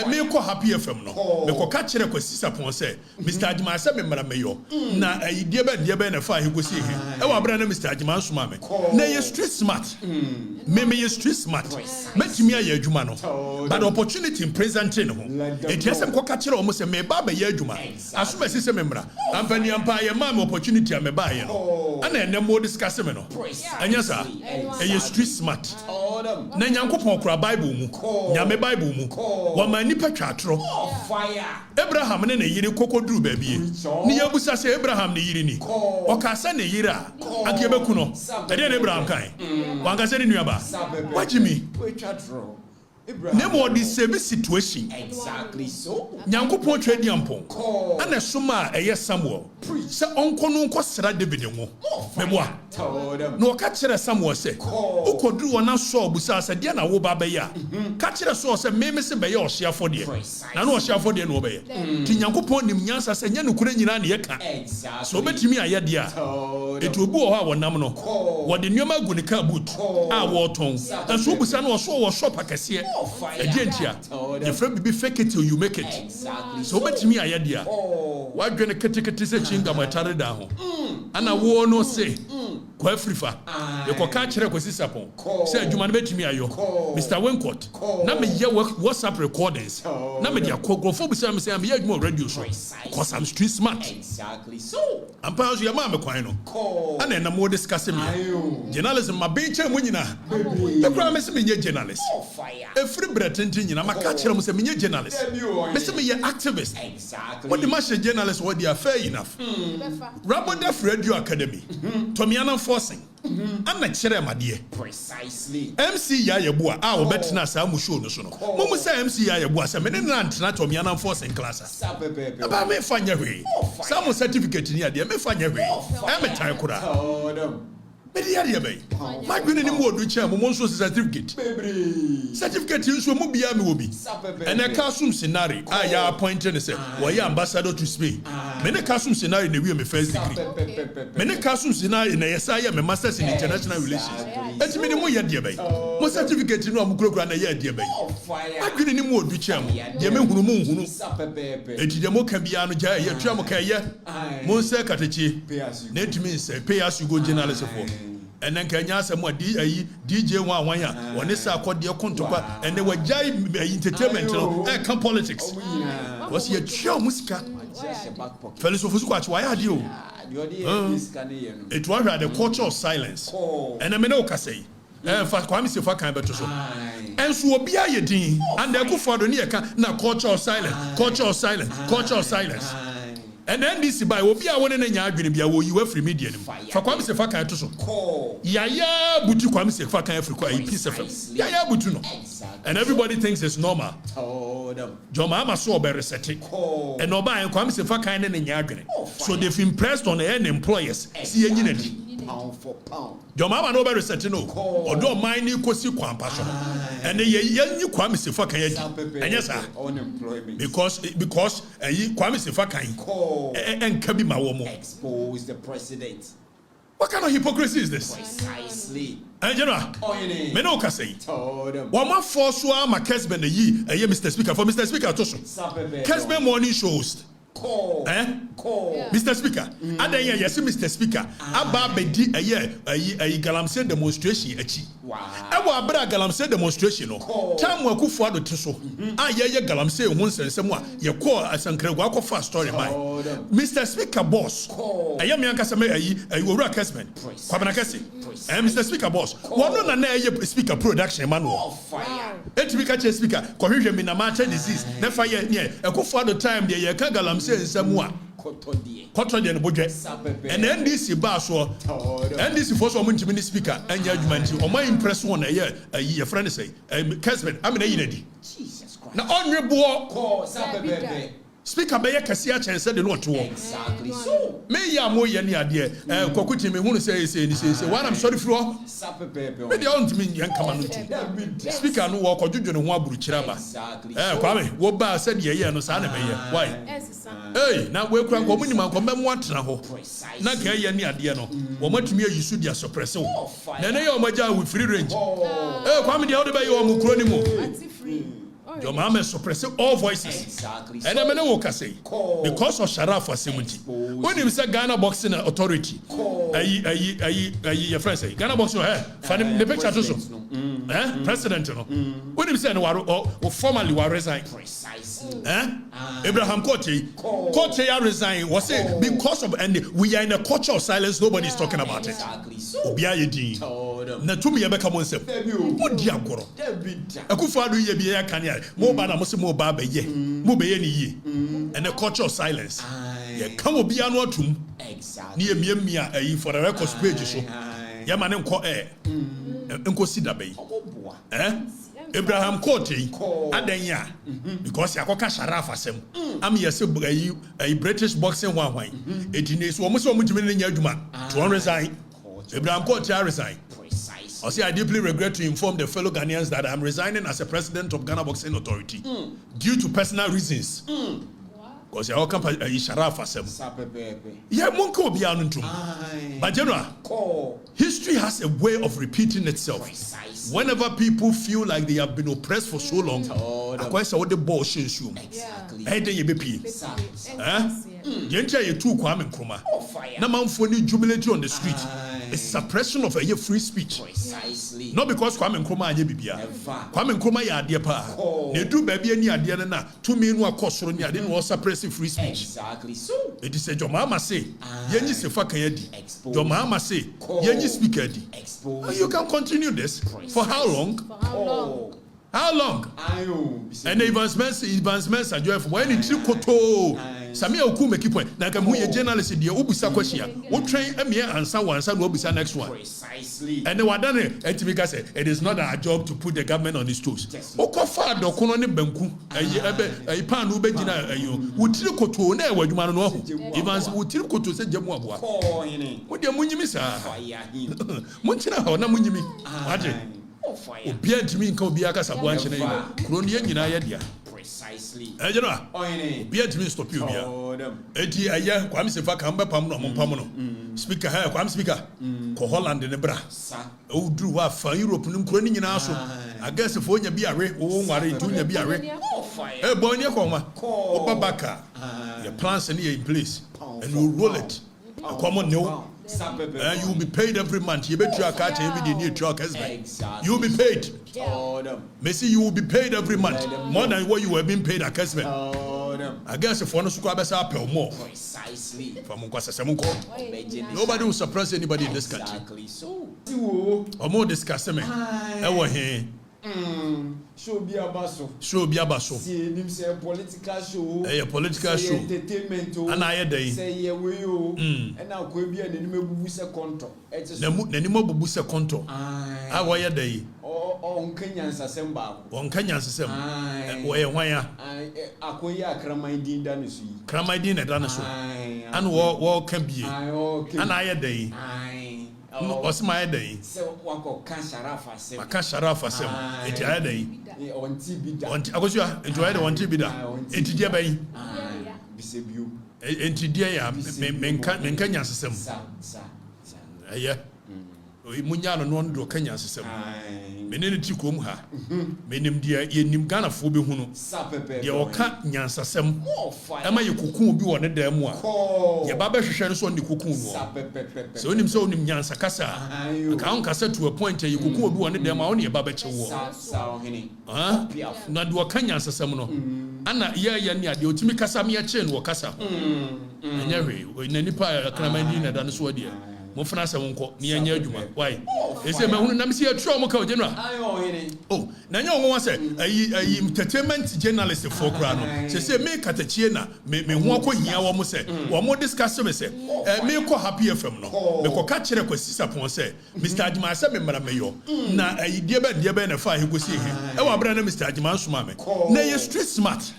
me ko happy fm no me ko ka kire kwasi sapon se Mr. Adjuma se me mara meyo na ayi die be na fa he go si he e wa bra na Mr. Adjuma suma me na ye street smart me ye street smart metimi aye adwuma no but opportunity in presenting ho e tiesem ko ka almost say me ba be ye adwuma asuma sise me mra ampani ampa ye ma me opportunity am ba ye no ana ene mo discuss me no anya sa e street smart na nyankopon kura bible mu nyame bible mu wa ma nipa twatro Abraham ne yiri kokoduru ba bie ni yabusa say Abraham ne yiri ni o ka sa ne yiri a anke beku no e de Abraham kan wanga se ne nuaba wajimi twatro Nemo the same situation. Exactly so. Nyankopon twedi ampon. Ana soma eye Samuel. Se onko no nko sra David ngo. Meboa. No ka kire Samuel se. Ukoduru wona so obusa se de na wo ba be ya. Ka kire so se meme se be ye ohyeafo de. Na no ohyeafo de no be ye. Ti Nyankopon nim nyansa se nya no kure nyina na ye ka. So betimi aye de a. Etu obu o ha wonam no. Wo de nyoma gu ne ka boot. A wo ton. Enso obusa no wo shop akese. Agentia, the friend be fake it till you make it. Exactly. So bet me ayadia. Why gonna kete se chinga matare da ho. Ana wo no say. Kwa Afrifa. You ko ka kire kwasi sapon. Say adwuma no bet me ayo. Mr. Wenkot. Na me ye WhatsApp recordings. Na me dia kogrofo bi say me say me ye adwuma radio show. Cause I'm street smart. Exactly. So, I'm pa so ya ma me kwan no. Ana na mo discuss me. Journalism ma be che mo nyina. E kra me se me nye journalist. Every Britain nyina ma ka kire mo se me nye journalist. Me se me ye activist. exactly. What the master journalist what they are fair enough. Rabodef Radio Academy. Tomiana forcing. I'm not sure Precisely. MC Yayabua, our better Samu show no sono. Momo say MC Yayabua, some men and Tomiana forcing class. About me find your way. Some certificate near the me find your way. I'm a Taikura. But the area bay. My good anymore do chair, Monso certificate. Certificate you so mobia me will be. And a custom scenario. I appointed and said, why ambassador to Spain. Many custom scenario in the way me first degree. Many custom scenario in a SIA, my masters in international relations. That's me more year dear bay. Most certificate you know I'm grow grand a year dear bay. My good anymore do chair. Dear men who moon. And the more can be an jay, Tramokaya, Monsa Okatakyie. Net means pay as you go journalist for. And then Kenya some more DJ one ya when they say called their contokwa and they were jai entertainment come politics. Was he a show musica? Fellows of Squatch, why are you? It was the culture of silence. And I mean, okay, say. For Kwame Sefa can better so. And so be a dean and they go for the near na culture of silence, culture of silence, culture of silence. And then this by will be a one in a you free media. For Kwame Sefa can to so. Yaya Butu Kwame Sefa can every piece of it. Yaya Butu no. And everybody thinks it's normal. Joma so very setting. And Oba and Kwame Sefa can in Yagre. So they've impressed on the end employers. See unity. Pound for pound. Joma no very setting no. Or don't mind you kosi kwampasho. And the young Kwame Sefa can. And yes, unemployment. Because Kwame Sefa can. And Kabi Mawomo. Expose the president. What kind of hypocrisy is this? Precisely. General, me no can say. One more force my Kesben Mr. Speaker for Mr. Speaker to Kesben morning shows. Mr. Speaker, yes, Mr. Speaker. Abba bedi a galamsey demonstration achi. Ewa abra galamsey demonstration no. Time wa kufu ado tiso. Galamsey hunse semwa ye call asankre gwa ko fast story mai. Mr. Speaker boss. Me ankasa me owura Kesben. Kwabena kase. Mr. Speaker boss. Wono na na speaker production man wo. Speaker che speaker ko hwehwe mi na matter disease. Na fa ye ne kufu ado time de ye ka galamsey nsamwa. Kotodie no bodwe. And NDC ba so NDC for so muntimi ni speaker anya adwumanti o my impress one ye friend say Kesben amena yinadi Jesus Christ na onwebo ko sabebebe speaker be ye kase a chense de no to exactly so me ya mo ye ne ade kokoti me hunu say one I'm sorry for sabebebe me dey want me yan kama no ti speaker no wo kodwodwo ne ho aburu kiraba kwame wo ba said ye no sa na be ye why hey na we kura ko munima ko memo atena ho na ka ye ne ade no wo matumi ayisu dia suppress wo na ne ye o maja we free range kwame dia wo de be ye o mu kuro ni mu your mama suppress all voices. Exactly. And I know what say because of Sharaf for Simunti. When you say Ghana Boxing Authority, your friend say Ghana Boxing, the picture to president. When you say or formally were resign. Precisely. Abraham Kote resign was say because of and we are in a culture of silence. Nobody is talking about it. Exactly. Na tumi yebeka monse mo dia goro akufado ye bia kan mo ba na mo se mo ba be ye mo be ye ni ye and the culture of silence ye kan obi anu atum exactly ni emiamia ayi for the record page so ye ma ne nko nko sida be Abraham Kote adanya because yakoka Sharaf asem am yese a British boxing one etine so mo se mo timi nya adwuma to resign Abraham Kote resign. I say I deeply regret to inform the fellow Ghanaians that I'm resigning as a president of Ghana Boxing Authority due to personal reasons. Because I welcome Sharaf asem. Yeah, monko obi anu ntum. But general, history has a way of repeating itself. Whenever people feel like they have been oppressed for so long, I say what the bullshit shoe. Exactly. Hey, then you be pee. Yencha ye tu Kwame Nkrumah. Na manfo ni jubilate on the street. A suppression of a free speech. Precisely. Not because Kwame Nkrumah anye bibia. Kwame Nkrumah ya ade pa. Ne du baby ani ade na to me no akosoro ni ade no suppressive free speech. Exactly. So it is a Jomama say yenyi sefa kan yadi. Jomama say yenyi speaker di. You can continue this for how long? How long? And the advancements are joyful. When it's koto, Samia Oku make point. Now come who journalist the Obusa question. What train Amia and someone will be the next one. Precisely. And the Wadane Etimika said it is not our job to put the government on his toes. Okofa do kononi benku. A pan ube jina you. Utiri koto ne wa juma no ho. Evans utiri koto se jemu aboa. What dia munyimi sa. Munchina ho na munyimi. Ade. Obia ntimi nka obia ka sabo anche na yi kuro ne nyina ya dia precisely you know obia ntimi stop you obia eti aya Kwame sefa kan ba pam no mompam no speaker ha Kwame speaker ko Holland ne bra o duru wa fa Europe ne kuro ne nyina so agase fo nya bi awe wo nware ntu nya bi awe boy ne ko ma obabaka your plans and in place and you roll it common no. And you will be paid every month. You bet your car every new truck as well. You will be paid. Messi, you will be paid every month. More than what you have been paid at Kesben. I guess if one of the more. Precisely. Nobody will suppress anybody in this country. Or more discussing me. Show be abaso. See, him say political show. A political show. Entertainment. And I day. Say ye we yo. And now could be an enemy bubusa conto. Nenimo bubusa conto. I wire day. On Kenyans assemble. On Kenyans assemble. Where Akoya Kramaidin Danasu. Kramaidin Danasu. And war can be. And I day. What's my day? So, Wako Kasharafa said, Kasharafa said, it's a day. On Tibida. I was you enjoy the one Tibida. It's dear bay. Bisebu. It's dear, Menkanya system. ɛyɛ munya no do Kenya system menene ti kom ha menim dia yenim Ghana fo be hunu dia oka nyansasem ema ye kokun bi wo ne da mu a ye ba be hwehwe no so ne kokun no so onim so onim nyansa kasa ka on kasa to a point ye kokun bi wo ne da mu a woni ye ba be chewo na do oka nyansasem no ana ye ne ade otimi kasa me ye che no kasa enyewe na nipa akramandi na da no so dia mo fana se wonko ni anya adwuma why ese me hunu na me se atwa mo ka o general oh na nya won se ayi entertainment journalist for kra no se me Okatakyie na me ho akohia wo mo se wo mo discuss me se me ko Happy FM no me ko ka kire kwasi sapon se Mr. Adjuma se me mara me yo na ayi die be na fa he go se he e wa bra na Mr. Adjuma nsoma me na ye street smart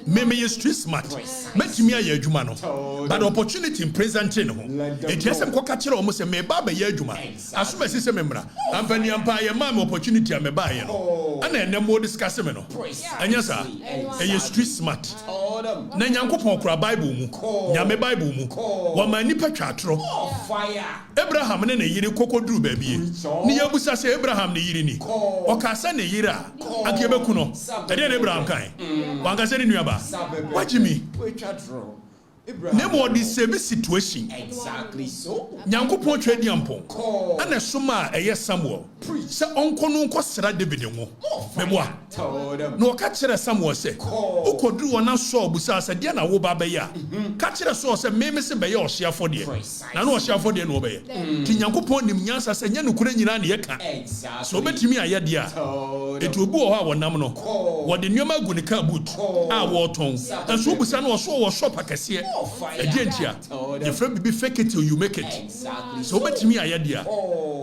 me ye street smart metimi ayi adwuma no but opportunity in presenting ho e tie se ko ka kire o mo se me ba ba ye adwuma asoma si se me mra ampani ampa ye ma me opportunity a me ba ye no ana ene mo discuss me no anya sa e ye street smart na nyankopon kura Bible mu nyame Bible mu wa ma nipa twatro Abraham ne yiri kokoduru ba bie ni yabusa se Abraham ne yiri ni o ka sa ne yiri a akebe ku no e de Abraham kan wa ka se ne nuaba wajimi Nemo the same situation. Exactly so. Nyankopon twedi ampon. Ana soma eye Samuel. Se onko no nko sra David ngo. Meboa. No ka kire Samuel se. Ukoduru wona so obusa se de na wo ba be ya. Ka kire so se me se be ya ohia fode. Na no ohia fode no be ye. Ti Nyankopon nim nyansa se nya nokura nyina na ye ka. So betimi aye de a. Etu obu ho a wonam no. Wo de nyoma gu ne ka boot. A wo ton. Enso obusa no wo shop akese. Agentia, your friend be fake it till you make it. Exactly. So bet me a yadia.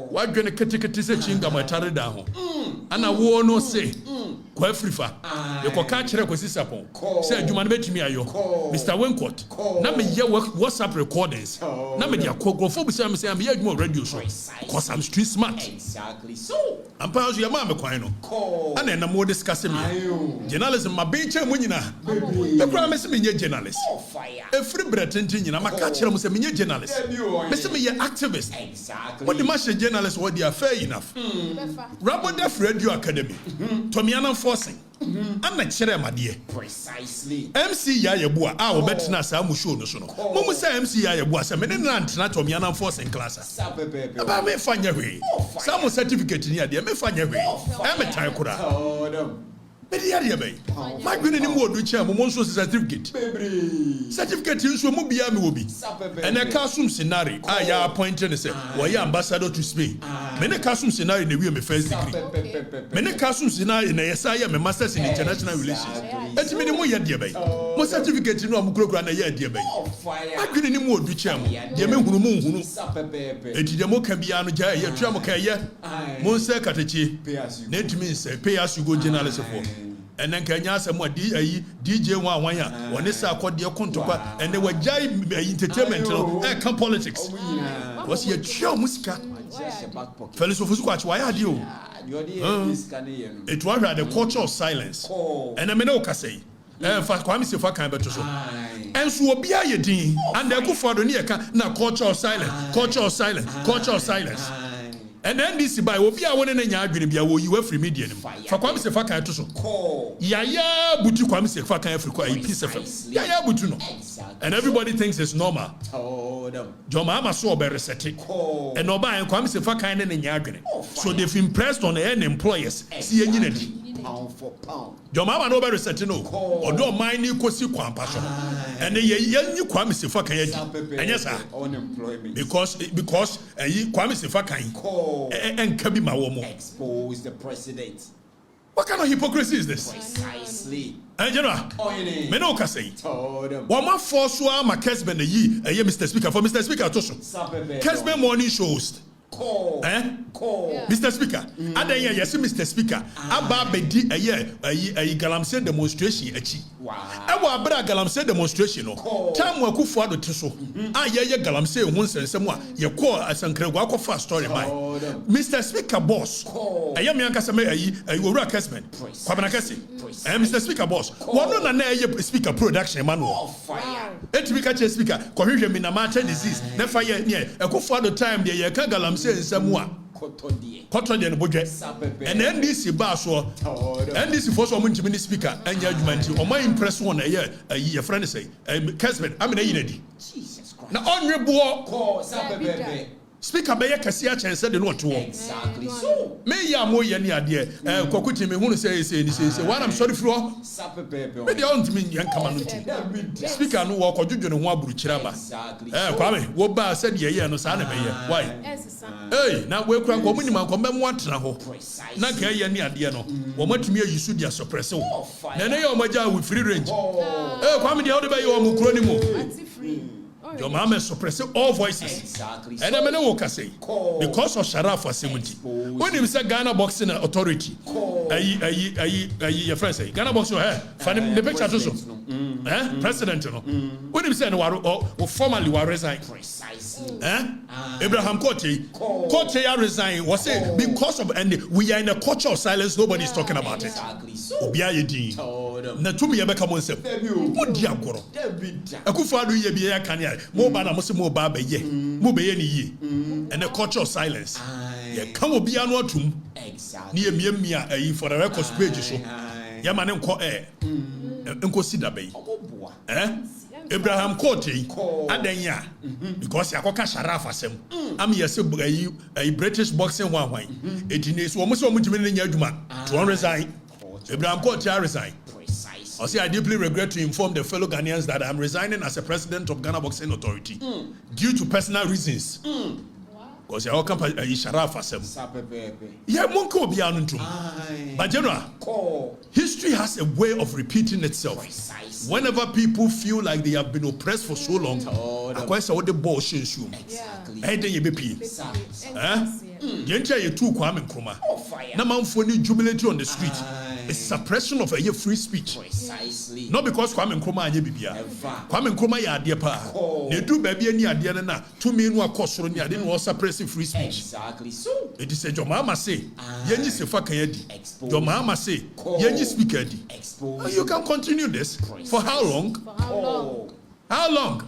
Why gonna katikati se chinga matare down? And I will no say, Afrifa. You can catch her with Sisapon. Say, you man bet me a yo, Mr. Wincott. Now me ya WhatsApp recordings. Now me ya go for me say I'm here more radio show. Cause I'm street smart. Exactly so. I'm past your mama quino. And then I'm more discussing me. Journalism, my bench and winner. The promise me your journalist. Free Britain, I'm a catcher, I'm a journalist. Mr. Me, activist. Exactly. What the master journalists were they are fair enough. Rabbi Def Radio Academy, Tomiana Forcing, and not share my dear. Precisely. MC Yayabua, our better Samu show no sono. Momo say MC Yayabua, a minute not Tomiana Forcing class. About me find your way. Some certificate in here, may find your way. I'm a Taikura. My good anymore do chair, Monso certificate. Certificate you so mobile will be. And a custom scenario. I appointed and say, why ambassador to Spain. Many custom scenario in the way of first degree. Many custom scenario in a SIA, my master's in international relations. That's many more yet, dear bay. More certificate in Omicron a year, dear bay. My good anymore do chair, dear men who moon. Etidemo can be an Jaya, Tramokaya, Monsa Okatakyie. Net means pay as you go journalist for. And then Kenya some more DJ one ya when they say called the Kontokwa and they were jai entertainment come politics. Was he a chill musica? Fellows of Usquatch, why are you? It was the culture of silence. And I mean, okay, say. Kwame se fa kan beto so enso obi ayedin and they go for the near na culture of silence, culture of silence, culture of silence. And then NDC by obi a wona nya adwene bia wo yiwa free media nim fa Kwame se fa kan to so yaya butu Kwame se fa kan Africa I peace FM yaya butu no and everybody thinks it's normal Joma ama so be reset and oba Kwame se fa kan ne nya adwene so they've impressed on the employers see enyina di pound for pound Joma no be reset no odo man ni kosi kwampa so and ye Kwame se fa kan adi enya sa unemployment because Kwame se fa kan and Kabi Mawomo expose the president. What kind of hypocrisy is this? Precisely. And you know, Menoka say, one more force my Kesben a ye, Mr. Speaker, for Mr. Speaker, Tosho. Kesben morning shows. Call. Mr. Speaker. Adanya yes Mr. Speaker. Aba bedi a galamsey demonstration achi. Wow. Ewa abra galamsey demonstration no. Time wa kufu ado tiso. Ye galamsey hu nsensem a ye call asankrego akọfa story by. Mr. Speaker boss. Aya me anka sema owura Kesman. Kwabena kese. Mr. Speaker boss. Wono na ye speaker production man wo. Fire. Etimi ka che speaker ko hwehwe mi na match disease. Na fa ye ekufo ado time de ye ka galamsey nsem a Kotodie no bodwe. And NDC ba so. NDC for so muntimi ni speaker anya adwuma nti o my impress one ye friend say Kesman amena yinadi. Jesus Christ. Na onwebo ko sabebebe. Speaker be kase a chense de no to. Exactly. So me ya mo ye ni ade kokuti me hunu say when I'm sorry for sabebebe. Me de on me yan kama no ti. Speaker no wo kodwodwo ne ho aburu kiraba. Exactly. Kwame wo ba said ye no sa na be ye. Why? Hey, now we kura ko munima ko mbem watena ho. Na ka ye ni ade no. Wo matumi ayisu dia suppress wo. Na na ye o maja with free range. Kwame de wo de be ye o mu kuro ni mo. Anti-free. Your mama suppress all voices. Exactly. And I'm going say because of Sharaf was 70. When you say Ghana Boxing Authority, your friend say Ghana Boxing, find the picture also. President, you know. When you say formally was resigned. Precisely. Abraham Kote resigned was say because of and we are in a culture of silence. Nobody is talking about it. Obiayedi. Na tumi yabeka monse. Odi agoro. Akufo-Addo ye bi ya kan Moba na mo ba be ye. Mo be ye ni ye. And a culture of silence. Ye kan obi anu atum. Exactly. Ni emia for the records page so. Ya ma ne nko nko sida be. Abraham Kote adanya because yakoka Sharaf asem. Am ye se a British boxing one why. Etine so mo ntimi ne nya adwuma. To resign. Abraham Kote resign. I say I deeply regret to inform the fellow Ghanaians that I am resigning as a president of Ghana Boxing Authority due to personal reasons. Because you all come Sharaf asem. Yeah, monko obi anu ntum. But general, history has a way of repeating itself. Whenever people feel like they have been oppressed for so long, akwa say what the ball shows you. Exactly. Hey, then you be pee. Yencha ye tu Kwame Nkrumah. Na manfo ni jubilate on the street. It's suppression of free speech. Precisely. Not because Kwame Nkrumah anye bibia. Kwame Nkrumah ya ade pa. Ne du ba bia ni ade na to me no akosoro ni ade no suppress free speech. Exactly. So it is a your mama say yenyi sefa kan yadi. Your mama say yenyi speaker di. You can continue this for how long? For how long? How long?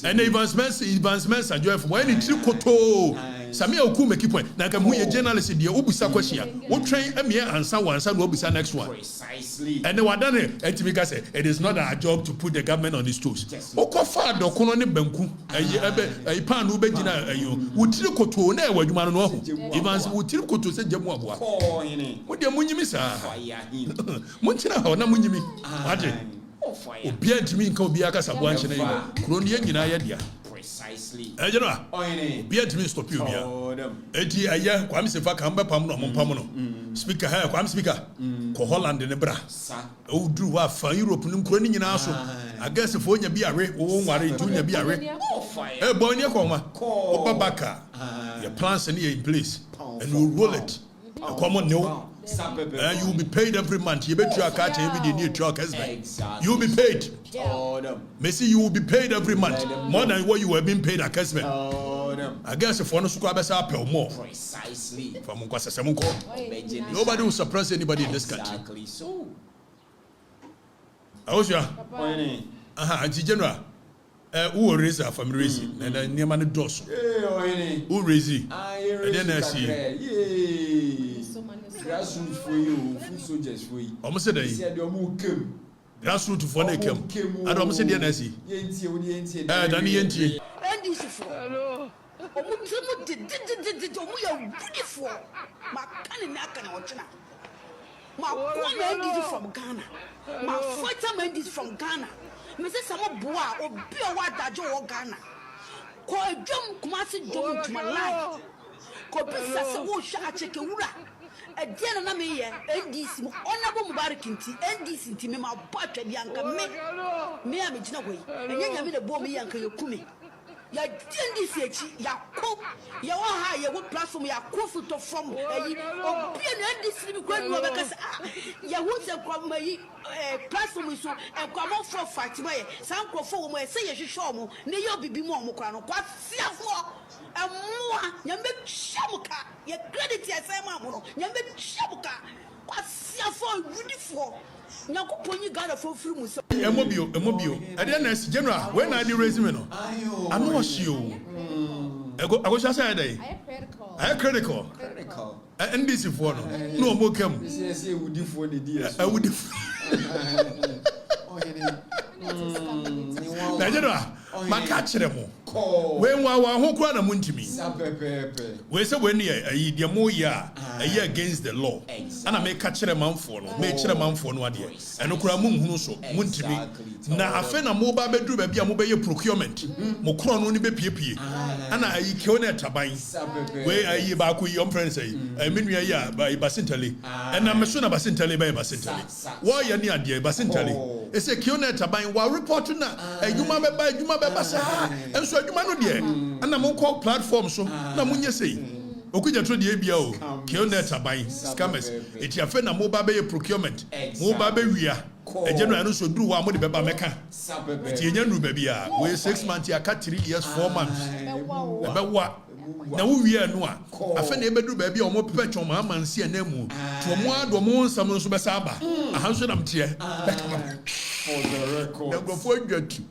And Evans Mensah joy from when it koto. Samia oku make point. Na kam hu journalist dey obusa question. Wo train emia answer no obusa next one. Precisely. And the wadane etimika say it is not our job to put the government on its toes. Okofa dokono ne banku. Ayi pan no begina ayo. Wo tiri koto na e wadwuma no ho. Evans wo tiri koto se jamu aboa. Wo de munyimi sa. Muntina ho na munyimi. Ade. Obia ntimi nka obia ka sabo anche na yibo kuro ne nyina ya dia. Precisely. Ejeno obia ntimi stop you bia eti aya Kwame sefa kan be pam no mompam no speaker Kwame speaker ko Holland ne bra o duru wa fa Europe ne kuro ne nyina so agase fo nya bi awe wo nware ntu nya bi awe boy ne ko ma obabaka your plans in place and we roll it common no. You will be paid every month. You bet you are catching every day near truck as well. You will be paid. Messi, you will be paid every month. More than what you have been paid at Kesman. I guess if one subscribers are pay more. Precisely. Nobody will suppress anybody in this country. Exactly so. How's your? Auntie General. Who raise a family raising and near man does. Who raise it? And then I see. Grassroots for you, food soldiers for you. Almost a day. Grassroots for the camp. I don't say the NSC. Danny NT. Hello. Beautiful. My man from Ghana. My fighter man is from Ghana. Mrs. Samoboa or Biawa Dajo Ghana. Call Jum Kumasi Jum to my life. Kopisa Sawo Shachekura. A general me NDC honorable Mubarakinti NDC team my butt Bianca me am Jinaway and you have the bomb Yanka Yokumi. ya NDC echi ya ko ya wa ha ya wo platform ya ko foto from eyi obi na NDC bi kwa nu obekasa ya wo se kwa yi platform so e kwa mo for Fatima ye san krofo wo mo e se ye hwehwe mo ne ye obibi mo mo kwa no kwa siafo amua nyambe shamuka ye credit ya se ma mo no nyambe shamuka kwa siafo wudifo nyakoponi Ghana for free muso emobio ade na general when na dey raise me no ano ohio I say that I critical NDC for no more come say would for the DS I would General makachire mo when wa ho kura na muntimi we say when e dey mo ya against the law ana me kachire manfo no me kire manfo no ade eno kura munhunu so muntimi na afa na mo ba beduru ba bia mo be ye procurement mo kro no ni be piepie ana ayi ke ona taban we ayi ba ko yi friends ayi menua ya ba sintale ena me so na ba sintale ba sintale wo ya ni ade ba sintale e say ke ona taban wa report na adwuma beba sa enso adwuma no de ana mo call platform so na munye sei Okudzato de bia o ke ona taban scammers eti afa na mo ba be procurement mo ba be wia ejenu no so duru wa mo de beba meka eti enya nuru ba bia we 6 months ya ka 3 years 4 months be wa na wo wia no a afa na ebeduru ba bia o mo pepe twoma amansi anamu to mo ado mo nsam no so be sa aba aha so na mtie for the record na gofo adwatu